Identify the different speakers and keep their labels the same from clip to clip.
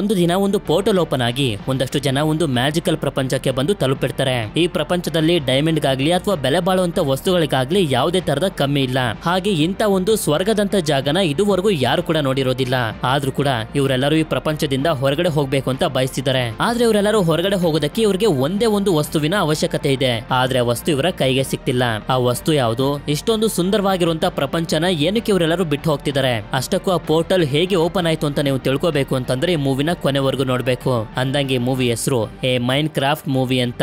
Speaker 1: ಒಂದು ದಿನ ಒಂದು ಪೋರ್ಟಲ್ ಓಪನ್ ಆಗಿ ಒಂದಷ್ಟು ಜನ ಒಂದು ಮ್ಯಾಜಿಕಲ್ ಪ್ರಪಂಚಕ್ಕೆ ಬಂದು ತಲುಪಿರ್ತಾರೆ. ಈ ಪ್ರಪಂಚದಲ್ಲಿ ಡೈಮಂಡ್ ಗಾಗ್ಲಿ ಅಥವಾ ಬೆಲೆ ಬಾಳುವಂತ ವಸ್ತುಗಳಿಗಾಗ್ಲಿ ಯಾವುದೇ ತರದ ಕಮ್ಮಿ ಇಲ್ಲ. ಹಾಗೆ ಇಂತ ಒಂದು ಸ್ವರ್ಗದಂತ ಜಾಗನ ಇದುವರೆಗೂ ಯಾರು ಕೂಡ ನೋಡಿರೋದಿಲ್ಲ. ಆದ್ರೂ ಕೂಡ ಇವರೆಲ್ಲರೂ ಈ ಪ್ರಪಂಚದಿಂದ ಹೊರಗಡೆ ಹೋಗ್ಬೇಕು ಅಂತ ಬಯಸ್ತಿದ್ದಾರೆ. ಆದ್ರೆ ಇವರೆಲ್ಲರೂ ಹೊರಗಡೆ ಹೋಗೋದಕ್ಕೆ ಇವರಿಗೆ ಒಂದೇ ಒಂದು ವಸ್ತುವಿನ ಅವಶ್ಯಕತೆ ಇದೆ. ಆದ್ರೆ ಆ ವಸ್ತು ಇವರ ಕೈಗೆ ಸಿಕ್ತಿಲ್ಲ. ಆ ವಸ್ತು ಯಾವುದು? ಇಷ್ಟೊಂದು ಸುಂದರವಾಗಿರುವಂತ ಪ್ರಪಂಚನ ಏನಕ್ಕೆ ಇವರೆಲ್ಲರೂ ಬಿಟ್ಟು ಹೋಗ್ತಿದ್ದಾರೆ? ಅಷ್ಟಕ್ಕೂ ಆ ಪೋರ್ಟಲ್ ಹೇಗೆ ಓಪನ್ ಆಯ್ತು ಅಂತ ನೀವು ತಿಳ್ಕೋಬೇಕು ಅಂತಂದ್ರೆ ಈ ಮೂವಿನ ಕೊನೆವರೆಗೂ ನೋಡ್ಬೇಕು. ಅಂದಂಗೆ ಮೂವಿ ಹೆಸರು ಎ ಮೈನ್ ಕ್ರಾಫ್ಟ್ ಮೂವಿ ಅಂತ.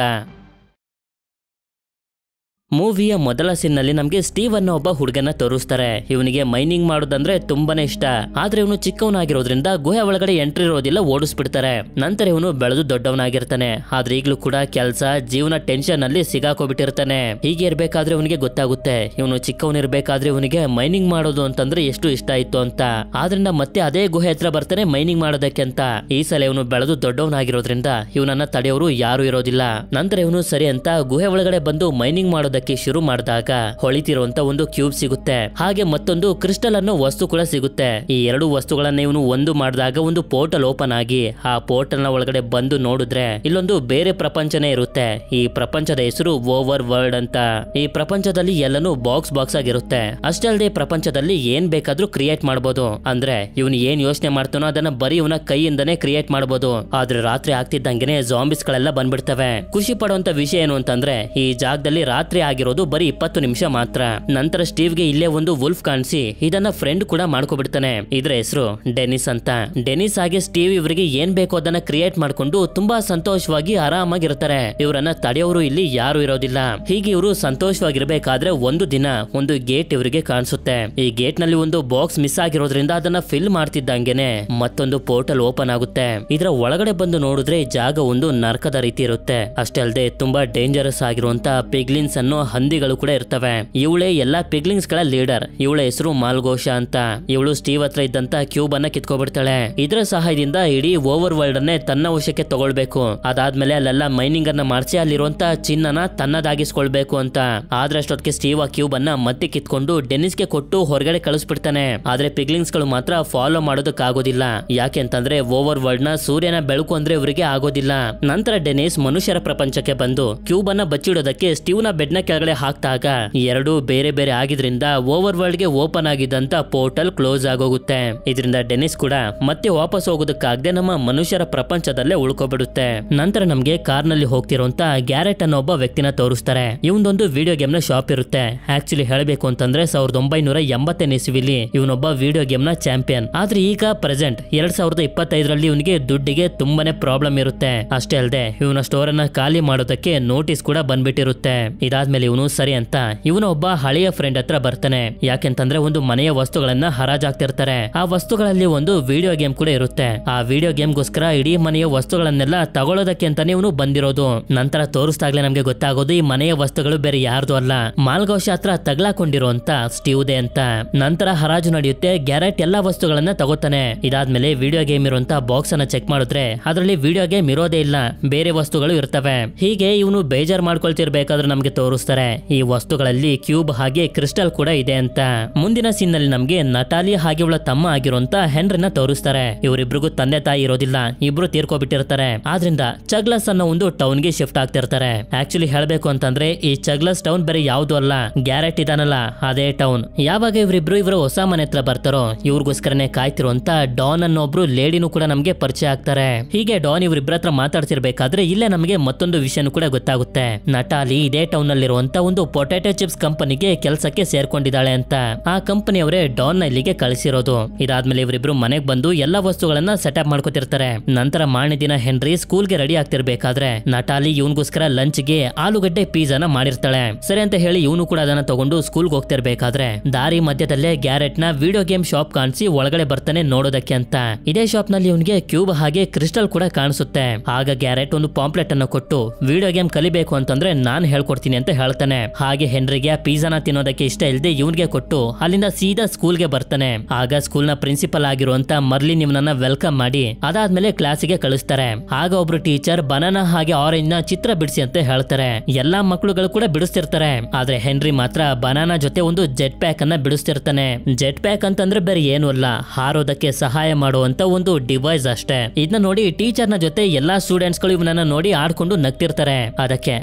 Speaker 1: ಮೂವಿಯ ಮೊದಲ ಸೀನ್ನಲ್ಲಿ ನಮಗೆ ಸ್ಟೀವ್ ಅನ್ನೋ ಒಬ್ಬ ಹುಡುಗನ ತೋರಿಸ್ತಾರೆ. ಇವನಿಗೆ ಮೈನಿಂಗ್ ಮಾಡೋದಂದ್ರೆ ತುಂಬಾನೇ ಇಷ್ಟ. ಆದ್ರೆ ಇವನು ಚಿಕ್ಕವನಾಗಿರೋದ್ರಿಂದ ಗುಹೆ ಒಳಗಡೆ ಎಂಟ್ರಿ ಇರೋದಿಲ್ಲ, ಓಡಿಸ್ಬಿಡ್ತಾರೆ. ನಂತರ ಇವನು ಬೆಳೆದು ದೊಡ್ಡವನಾಗಿರ್ತಾನೆ. ಆದ್ರೆ ಈಗಲೂ ಕೂಡ ಕೆಲಸ ಜೀವನ ಟೆನ್ಷನ್ ಅಲ್ಲಿ ಸಿಗಾಕೋಬಿಟ್ಟಿರ್ತಾನೆ. ಹೀಗೆ ಇರ್ಬೇಕಾದ್ರೆ ಇವನಿಗೆ ಗೊತ್ತಾಗುತ್ತೆ ಇವನು ಚಿಕ್ಕವನಿರ್ಬೇಕಾದ್ರೆ ಇವನಿಗೆ ಮೈನಿಂಗ್ ಮಾಡೋದು ಅಂತಂದ್ರೆ ಎಷ್ಟು ಇಷ್ಟ ಇತ್ತು ಅಂತ. ಆದ್ರಿಂದ ಮತ್ತೆ ಅದೇ ಗುಹೆ ಹತ್ರ ಬರ್ತಾನೆ ಮೈನಿಂಗ್ ಮಾಡೋದಕ್ಕೆ ಅಂತ. ಈ ಸಲ ಇವನು ಬೆಳೆದು ದೊಡ್ಡವನಾಗಿರೋದ್ರಿಂದ ಇವನನ್ನ ತಡೆಯೋರು ಯಾರು ಇರೋದಿಲ್ಲ. ನಂತರ ಇವನು ಸರಿ ಅಂತ ಗುಹೆ ಒಳಗಡೆ ಬಂದು ಮೈನಿಂಗ್ ಮಾಡೋದಕ್ಕೆ ಶುರು ಮಾಡಿದಾಗ ಹೊಳಿತಿರುವಂತ ಒಂದು ಕ್ಯೂಬ್ ಸಿಗುತ್ತೆ. ಹಾಗೆ ಮತ್ತೊಂದು ಕ್ರಿಸ್ಟಲ್ ಅನ್ನೋ ವಸ್ತು ಕೂಡ ಸಿಗುತ್ತೆ. ಈ ಎರಡು ವಸ್ತುಗಳನ್ನ ಇವನು ಒಂದು ಮಾಡಿದಾಗ ಒಂದು ಪೋರ್ಟಲ್ ಓಪನ್ ಆಗಿ ಆ ಪೋರ್ಟಲ್ ನ ಒಳಗಡೆ ಬಂದು ನೋಡಿದ್ರೆ ಇಲ್ಲೊಂದು ಬೇರೆ ಪ್ರಪಂಚನೇ ಇರುತ್ತೆ. ಈ ಪ್ರಪಂಚದ ಹೆಸರು ಓವರ್ ವರ್ಲ್ಡ್ ಅಂತ. ಈ ಪ್ರಪಂಚದಲ್ಲಿ ಎಲ್ಲನೂ ಬಾಕ್ಸ್ ಬಾಕ್ಸ್ ಆಗಿರುತ್ತೆ. ಅಷ್ಟೇ ಅಲ್ಲದೆ ಪ್ರಪಂಚದಲ್ಲಿ ಏನ್ ಬೇಕಾದ್ರೂ ಕ್ರಿಯೇಟ್ ಮಾಡಬಹುದು. ಅಂದ್ರೆ ಇವನು ಏನ್ ಯೋಚನೆ ಮಾಡ್ತಾನೋ ಅದನ್ನ ಬರೀ ಇವನ ಕೈಯಿಂದನೇ ಕ್ರಿಯೇಟ್ ಮಾಡಬಹುದು. ಆದ್ರೆ ರಾತ್ರಿ ಆಗ್ತಿದ್ದಂಗೆನೆ ಜಾಂಬಿಸ್ ಗಳೆಲ್ಲ ಬಂದ್ಬಿಡ್ತವೆ. ಖುಷಿ ಪಡುವಂತ ವಿಷಯ ಏನು ಅಂತಂದ್ರೆ ಈ ಜಾಗದಲ್ಲಿ ರಾತ್ರಿ ಆಗಿರೋದು ಬರೀ 20 ನಿಮಿಷ ಮಾತ್ರ. ನಂತರ ಸ್ಟೀವ್ ಗೆ ಇಲ್ಲೇ ಒಂದು ವುಲ್ಫ್ ಕಾಣಿಸಿ ಇದನ್ನ ಫ್ರೆಂಡ್ ಕೂಡ ಮಾಡ್ಕೊಬಿಡ್ತಾನೆ. ಇದ್ರ ಹೆಸರು ಡೆನಿಸ್ ಅಂತ. ಡೆನಿಸ್ ಹಾಗೆ ಸ್ಟೀವ್ ಇವರಿಗೆ ಏನ್ ಬೇಕೋ ಅದನ್ನ ಕ್ರಿಯೇಟ್ ಮಾಡ್ಕೊಂಡು ತುಂಬಾ ಸಂತೋಷವಾಗಿ ಆರಾಮಾಗಿರ್ತಾರೆ. ಇವರನ್ನ ತಡೆಯೋರು ಇಲ್ಲಿ ಯಾರು ಇರೋದಿಲ್ಲ. ಹೀಗೆ ಇವರು ಸಂತೋಷವಾಗಿರ್ಬೇಕಾದ್ರೆ ಒಂದು ದಿನ ಒಂದು ಗೇಟ್ ಇವರಿಗೆ ಕಾಣಿಸುತ್ತೆ. ಈ ಗೇಟ್ ನಲ್ಲಿ ಒಂದು ಬಾಕ್ಸ್ ಮಿಸ್ ಆಗಿರೋದ್ರಿಂದ ಅದನ್ನ ಫಿಲ್ ಮಾಡ್ತಿದ್ದಂಗೆನೆ ಮತ್ತೊಂದು ಪೋರ್ಟಲ್ ಓಪನ್ ಆಗುತ್ತೆ. ಇದರ ಒಳಗಡೆ ಬಂದು ನೋಡಿದ್ರೆ ಈ ಜಾಗ ಒಂದು ನರಕದ ರೀತಿ ಇರುತ್ತೆ. ಅಷ್ಟೇ ಅಲ್ಲದೆ ತುಂಬಾ ಡೇಂಜರಸ್ ಆಗಿರುವಂತ ಪಿಗ್ಲಿನ್ಸ್ ಅನ್ನೋ ಹಂದಿಗಳು ಕೂಡ ಇರ್ತವೆ. ಇವಳೇ ಎಲ್ಲಾ ಪಿಗ್ಲಿಂಗ್ಸ್ ಗಳ ಲೀಡರ್. ಇವಳ ಹೆಸರು ಮಾಲ್ಗೋಶ ಅಂತ. ಇವಳು ಸ್ಟೀವ್ ಹತ್ರ ಇದ್ದಂತ ಕ್ಯೂಬ್ ಅನ್ನ ಕಿತ್ಕೊಬಿಡ್ತಾಳೆ. ಇದರ ಸಹಾಯದಿಂದ ಇಡೀ ಓವರ್ ವರ್ಲ್ಡ್ ಅನ್ನೇ ತನ್ನ ವಶಕ್ಕೆ ತಗೊಳ್ಬೇಕು. ಅದಾದ್ಮೇಲೆ ಅಲ್ಲೆಲ್ಲ ಮೈನಿಂಗ್ ಅನ್ನ ಮಾಡಿಸಿ ಅಲ್ಲಿರುವಂತ ಚಿನ್ನನ ತನ್ನದಾಗಿಸ್ಕೊಳ್ಬೇಕು ಅಂತ. ಆದ್ರೆ ಅಷ್ಟೊತ್ತಿಗೆ ಸ್ಟೀವ್ ಆ ಕ್ಯೂಬ್ ಅನ್ನ ಮತ್ತೆ ಕಿತ್ಕೊಂಡು ಡೆನಿಸ್ಗೆ ಕೊಟ್ಟು ಹೊರಗಡೆ ಕಳಿಸ್ಬಿಡ್ತಾನೆ. ಆದ್ರೆ ಪಿಗ್ಲಿಂಗ್ಸ್ ಗಳು ಮಾತ್ರ ಫಾಲೋ ಮಾಡೋದಕ್ಕಾಗೋದಿಲ್ಲ. ಯಾಕೆ ಅಂತಂದ್ರೆ ಓವರ್ ವರ್ಲ್ಡ್ ನ ಸೂರ್ಯನ ಬೆಳಕು ಅಂದ್ರೆ ಇವರಿಗೆ ಆಗೋದಿಲ್ಲ. ನಂತರ ಡೆನಿಸ್ ಮನುಷ್ಯರ ಪ್ರಪಂಚಕ್ಕೆ ಬಂದು ಕ್ಯೂಬ್ ಅನ್ನ ಬಚ್ಚಿಡೋದಕ್ಕೆ ಸ್ಟೀವ್ ನ ಬೆಡ್ ನ ಕೆಳಗಡೆ ಹಾಕ್ತಾಗ ಎರಡು ಬೇರೆ ಬೇರೆ ಆಗಿದ್ರಿಂದ ಓವರ್ ವರ್ಲ್ಡ್ ಗೆ ಓಪನ್ ಆಗಿದ್ದಂತ ಪೋರ್ಟಲ್ ಕ್ಲೋಸ್ ಆಗೋಗುತ್ತೆ. ಇದರಿಂದ ಡೆನಿಸ್ ಕೂಡ ಮತ್ತೆ ವಾಪಸ್ ಹೋಗೋದಕ್ಕಾಗದೆ ನಮ್ಮ ಮನುಷ್ಯರ ಪ್ರಪಂಚದಲ್ಲೇ ಉಳ್ಕೊಬಿಡುತ್ತೆ. ನಂತರ ನಮ್ಗೆ ಕಾರ್ ನಲ್ಲಿ ಹೋಗ್ತಿರುವಂತ ಗ್ಯಾರೆಟ್ ಅನ್ನೋ ಒಬ್ಬ ವ್ಯಕ್ತಿನ ತೋರಿಸ್ತಾರೆ. ಇವನೊಂದು ವಿಡಿಯೋ ಗೇಮ್ ನ ಶಾಪ್ ಇರುತ್ತೆ. ಆಕ್ಚುಲಿ ಹೇಳಬೇಕು ಅಂತಂದ್ರೆ 1980ನೇ ಇಸವಿಲಿ ಇವನೊಬ್ಬ ವಿಡಿಯೋ ಗೇಮ್ ನ ಚಾಂಪಿಯನ್. ಆದ್ರೆ ಈಗ ಪ್ರೆಸೆಂಟ್ 2025ರಲ್ಲಿ ಇವನಿಗೆ ದುಡ್ಡಿಗೆ ತುಂಬಾನೇ ಪ್ರಾಬ್ಲಮ್ ಇರುತ್ತೆ. ಅಷ್ಟೇ ಅಲ್ಲದೆ ಇವನ ಸ್ಟೋರ್ ಅನ್ನ ಖಾಲಿ ಮಾಡೋದಕ್ಕೆ ನೋಟಿಸ್ ಕೂಡ ಬಂದ್ಬಿಟ್ಟಿರುತ್ತೆ. ಇದಾದ್ಮೇಲೆ ಇವನು ಸರಿ ಅಂತ ಇವನ ಒಬ್ಬ ಹಳೆಯ ಫ್ರೆಂಡ್ ಹತ್ರ ಬರ್ತಾನೆ. ಯಾಕೆಂತಂದ್ರೆ ಒಂದು ಮನೆಯ ವಸ್ತುಗಳನ್ನ ಹರಾಜಾಗ್ತಿರ್ತಾರೆ. ಆ ವಸ್ತುಗಳಲ್ಲಿ ಒಂದು ವಿಡಿಯೋ ಗೇಮ್ ಕೂಡ ಇರುತ್ತೆ. ಆ ವಿಡಿಯೋ ಗೇಮ್ ಗೋಸ್ಕರ ಇಡೀ ಮನೆಯ ವಸ್ತುಗಳನ್ನೆಲ್ಲ ತಗೊಳ್ಳೋದಕ್ಕೆ ಅಂತಾನೆ ಇವನು ಬಂದಿರೋದು. ನಂತರ ತೋರಿಸ್ದಾಗ್ಲೇ ನಮ್ಗೆ ಗೊತ್ತಾಗೋದು ಈ ಮನೆಯ ವಸ್ತುಗಳು ಬೇರೆ ಯಾರ್ದು ಅಲ್ಲ, ಮಾಲ್ಗೋಶ ಹತ್ರ ತಗ್ಲಾಕೊಂಡಿರುವಂತ ಸ್ಟೀವ್ ದೇ ಅಂತ. ನಂತರ ಹರಾಜು ನಡೆಯುತ್ತೆ. ಗ್ಯಾರೆಟ್ ಎಲ್ಲಾ ವಸ್ತುಗಳನ್ನ ತಗೋತಾನೆ. ಇದಾದ್ಮೇಲೆ ವಿಡಿಯೋ ಗೇಮ್ ಇರುವಂತ ಬಾಕ್ಸ್ ಅನ್ನ ಚೆಕ್ ಮಾಡಿದ್ರೆ ಅದರಲ್ಲಿ ವಿಡಿಯೋ ಗೇಮ್ ಇರೋದೇ ಇಲ್ಲ, ಬೇರೆ ವಸ್ತುಗಳು ಇರ್ತವೆ. ಹೀಗೆ ಇವನು ಬೇಜಾರ್ ಮಾಡ್ಕೊಳ್ತಿರ್ಬೇಕಾದ್ರೆ ನಮ್ಗೆ ತೋರಿಸ್ತಾರೆ ಈ ವಸ್ತುಗಳಲ್ಲಿ ಕ್ಯೂಬ್ ಹಾಗೆ ಕ್ರಿಸ್ಟಲ್ ಕೂಡ ಇದೆ ಅಂತ. ಮುಂದಿನ ಸೀನ್ ನಲ್ಲಿ ನಮ್ಗೆ ನಟಾಲಿ ಹಾಗೆ ಅವಳ ತಮ್ಮ ಆಗಿರುವಂತ ಹೆನ್ರಿನ ತೋರಿಸ್ತಾರೆ. ಇವರಿಬ್ರಿಗೂ ತಂದೆ ತಾಯಿ ಇರೋದಿಲ್ಲ, ಇಬ್ರು ತೀರ್ಕೊಬಿಟ್ಟಿರ್ತಾರೆ. ಆದ್ರಿಂದ ಚಗ್ಲಸ್ ಅನ್ನೋ ಒಂದು ಟೌನ್ ಗೆ ಶಿಫ್ಟ್ ಆಗ್ತಿರ್ತಾರೆ. ಆಕ್ಚುಲಿ ಹೇಳ್ಬೇಕು ಅಂತಂದ್ರೆ ಈ ಚಗ್ಲಸ್ ಟೌನ್ ಬೇರೆ ಯಾವ್ದು ಅಲ್ಲ, ಗ್ಯಾರೆಟ್ ಇದಾನಲ್ಲ ಅದೇ ಟೌನ್. ಯಾವಾಗ ಇವರು ಹೊಸ ಮನೆ ಹತ್ರ ಬರ್ತಾರೋ ಇವ್ರಿಗೋಸ್ಕರನೇ ಕಾಯ್ತಿರುವಂತ ಡಾನ್ ಅನ್ನೋಬ್ರು ಲೇಡಿನೂ ಕೂಡ ನಮ್ಗೆ ಪರಿಚಯ ಆಗ್ತಾರೆ. ಹೀಗೆ ಡಾನ್ ಇವರಿಬ್ಬರ ಹತ್ರ ಮಾತಾಡ್ತಿರ್ಬೇಕಾದ್ರೆ ಇಲ್ಲೇ ನಮಗೆ ಮತ್ತೊಂದು ವಿಷಯನೂ ಕೂಡ ಗೊತ್ತಾಗುತ್ತೆ. ನಟಾಲಿ ಇದೇ ಟೌನ್ ನಲ್ಲಿರುವಂತ ಒಂದು ಪೊಟ್ಯಾಟೊ ಚಿಪ್ಸ್ ಕಂಪನಿಗೆ ಕೆಲಸಕ್ಕೆ ಸೇರ್ಕೊಂಡಿದ್ದಾಳೆ ಅಂತ. ಆ ಕಂಪನಿಯವರೇ ಡಾನ್ ನ ಇಲ್ಲಿಗೆ ಕಳಿಸಿರೋದು. ಇದಾದ್ಮೇಲೆ ಇವರಿಬ್ರು ಮನೆಗೆ ಬಂದು ಎಲ್ಲಾ ವಸ್ತುಗಳನ್ನ ಸೆಟಪ್ ಮಾಡ್ಕೋತಿರ್ತಾರೆ. ನಂತರ ಮಾರನೇ ದಿನ ಹೆನ್ರಿ ಸ್ಕೂಲ್ಗೆ ರೆಡಿ ಆಗ್ತಿರ್ಬೇಕಾದ್ರೆ ನಟಾಲಿ ಇವನ್ಗೋಸ್ಕರ ಲಂಚ್ ಗೆ ಆಲೂಗಡ್ಡೆ ಪಿಜ್ಜಾನ ಮಾಡಿರ್ತಾಳೆ. ಸರಿ ಅಂತ ಹೇಳಿ ಇವನು ಕೂಡ ಅದನ್ನ ತಗೊಂಡು ಸ್ಕೂಲ್ಗೆ ಹೋಗ್ತಿರ್ಬೇಕಾದ್ರೆ ದಾರಿ ಮಧ್ಯದಲ್ಲೇ ಗ್ಯಾರೆಟ್ ನ ವಿಡಿಯೋ ಗೇಮ್ ಶಾಪ್ ಕಾಣಿಸಿ ಒಳಗಡೆ ಬರ್ತಾನೆ ನೋಡೋದಕ್ಕೆ ಅಂತ. ಇದೇ ಶಾಪ್ ನಲ್ಲಿ ಇವನಿಗೆ ಕ್ಯೂಬ್ ಹಾಗೆ ಕ್ರಿಸ್ಟಲ್ ಕೂಡ ಕಾಣಿಸುತ್ತೆ. ಆಗ ಗ್ಯಾರೆಟ್ ಒಂದು ಪಾಂಪ್ಲೆಟ್ ಅನ್ನು ಕೊಟ್ಟು ವಿಡಿಯೋ ಗೇಮ್ ಕಲಿಬೇಕು ಅಂತಂದ್ರೆ ನಾನ್ ಹೇಳ್ಕೊಡ್ತೀನಿ ಅಂತ ಹೇಳ್ತಾನೆ. ಹಾಗೆ ಹೆನ್ರಿಗೆ ಪಿಜ್ಜಾನ ತಿನ್ನೋದಕ್ಕೆ ಇಷ್ಟ ಇಲ್ಲದೆ ಇವನ್ಗೆ ಕೊಟ್ಟು ಅಲ್ಲಿಂದ ಸೀದಾ ಸ್ಕೂಲ್ಗೆ ಬರ್ತಾನೆ. ಆಗ ಸ್ಕೂಲ್ ನ ಪ್ರಿನ್ಸಿಪಲ್ ಆಗಿರುವಂತ ಮರ್ಲಿನ್ ಇವನನ್ನ ವೆಲ್ಕಮ್ ಮಾಡಿ ಅದಾದ್ಮೇಲೆ ಕ್ಲಾಸಿಗೆ ಕಳಿಸ್ತಾರೆ. ಆಗ ಒಬ್ರು ಟೀಚರ್ ಬನಾನಾ ಹಾಗೆ ಆರೆಂಜ್ ನ ಚಿತ್ರ ಬಿಡಿಸಿ ಅಂತ ಹೇಳ್ತಾರೆ. ಎಲ್ಲಾ ಮಕ್ಕಳುಗಳು ಕೂಡ ಬಿಡಿಸ್ತಿರ್ತಾರೆ. ಆದ್ರೆ ಹೆನ್ರಿ ಮಾತ್ರ ಬನಾನಾ ಜೊತೆ ಒಂದು ಜೆಟ್ ಪ್ಯಾಕ್ ಅನ್ನ ಬಿಡಿಸ್ತಿರ್ತಾನೆ. ಜೆಟ್ ಪ್ಯಾಕ್ ಅಂತಂದ್ರೆ ಬೇರೆ ಏನು ಅಲ್ಲ, ಹಾರೋದಕ್ಕೆ ಸಹಾಯ ಮಾಡುವಂತ ಒಂದು ಡಿವೈಸ್ ಅಷ್ಟೇ. ಇದನ್ನ ನೋಡಿ ಟೀಚರ್ ನ ಜೊತೆ ಎಲ್ಲಾ ಸ್ಟೂಡೆಂಟ್ಸ್ ಗಳು ಇವನನ್ನ ನೋಡಿ ಆಡ್ಕೊಂಡು ನಗ್ತಿರ್ತಾರೆ. ಅದಕ್ಕೆ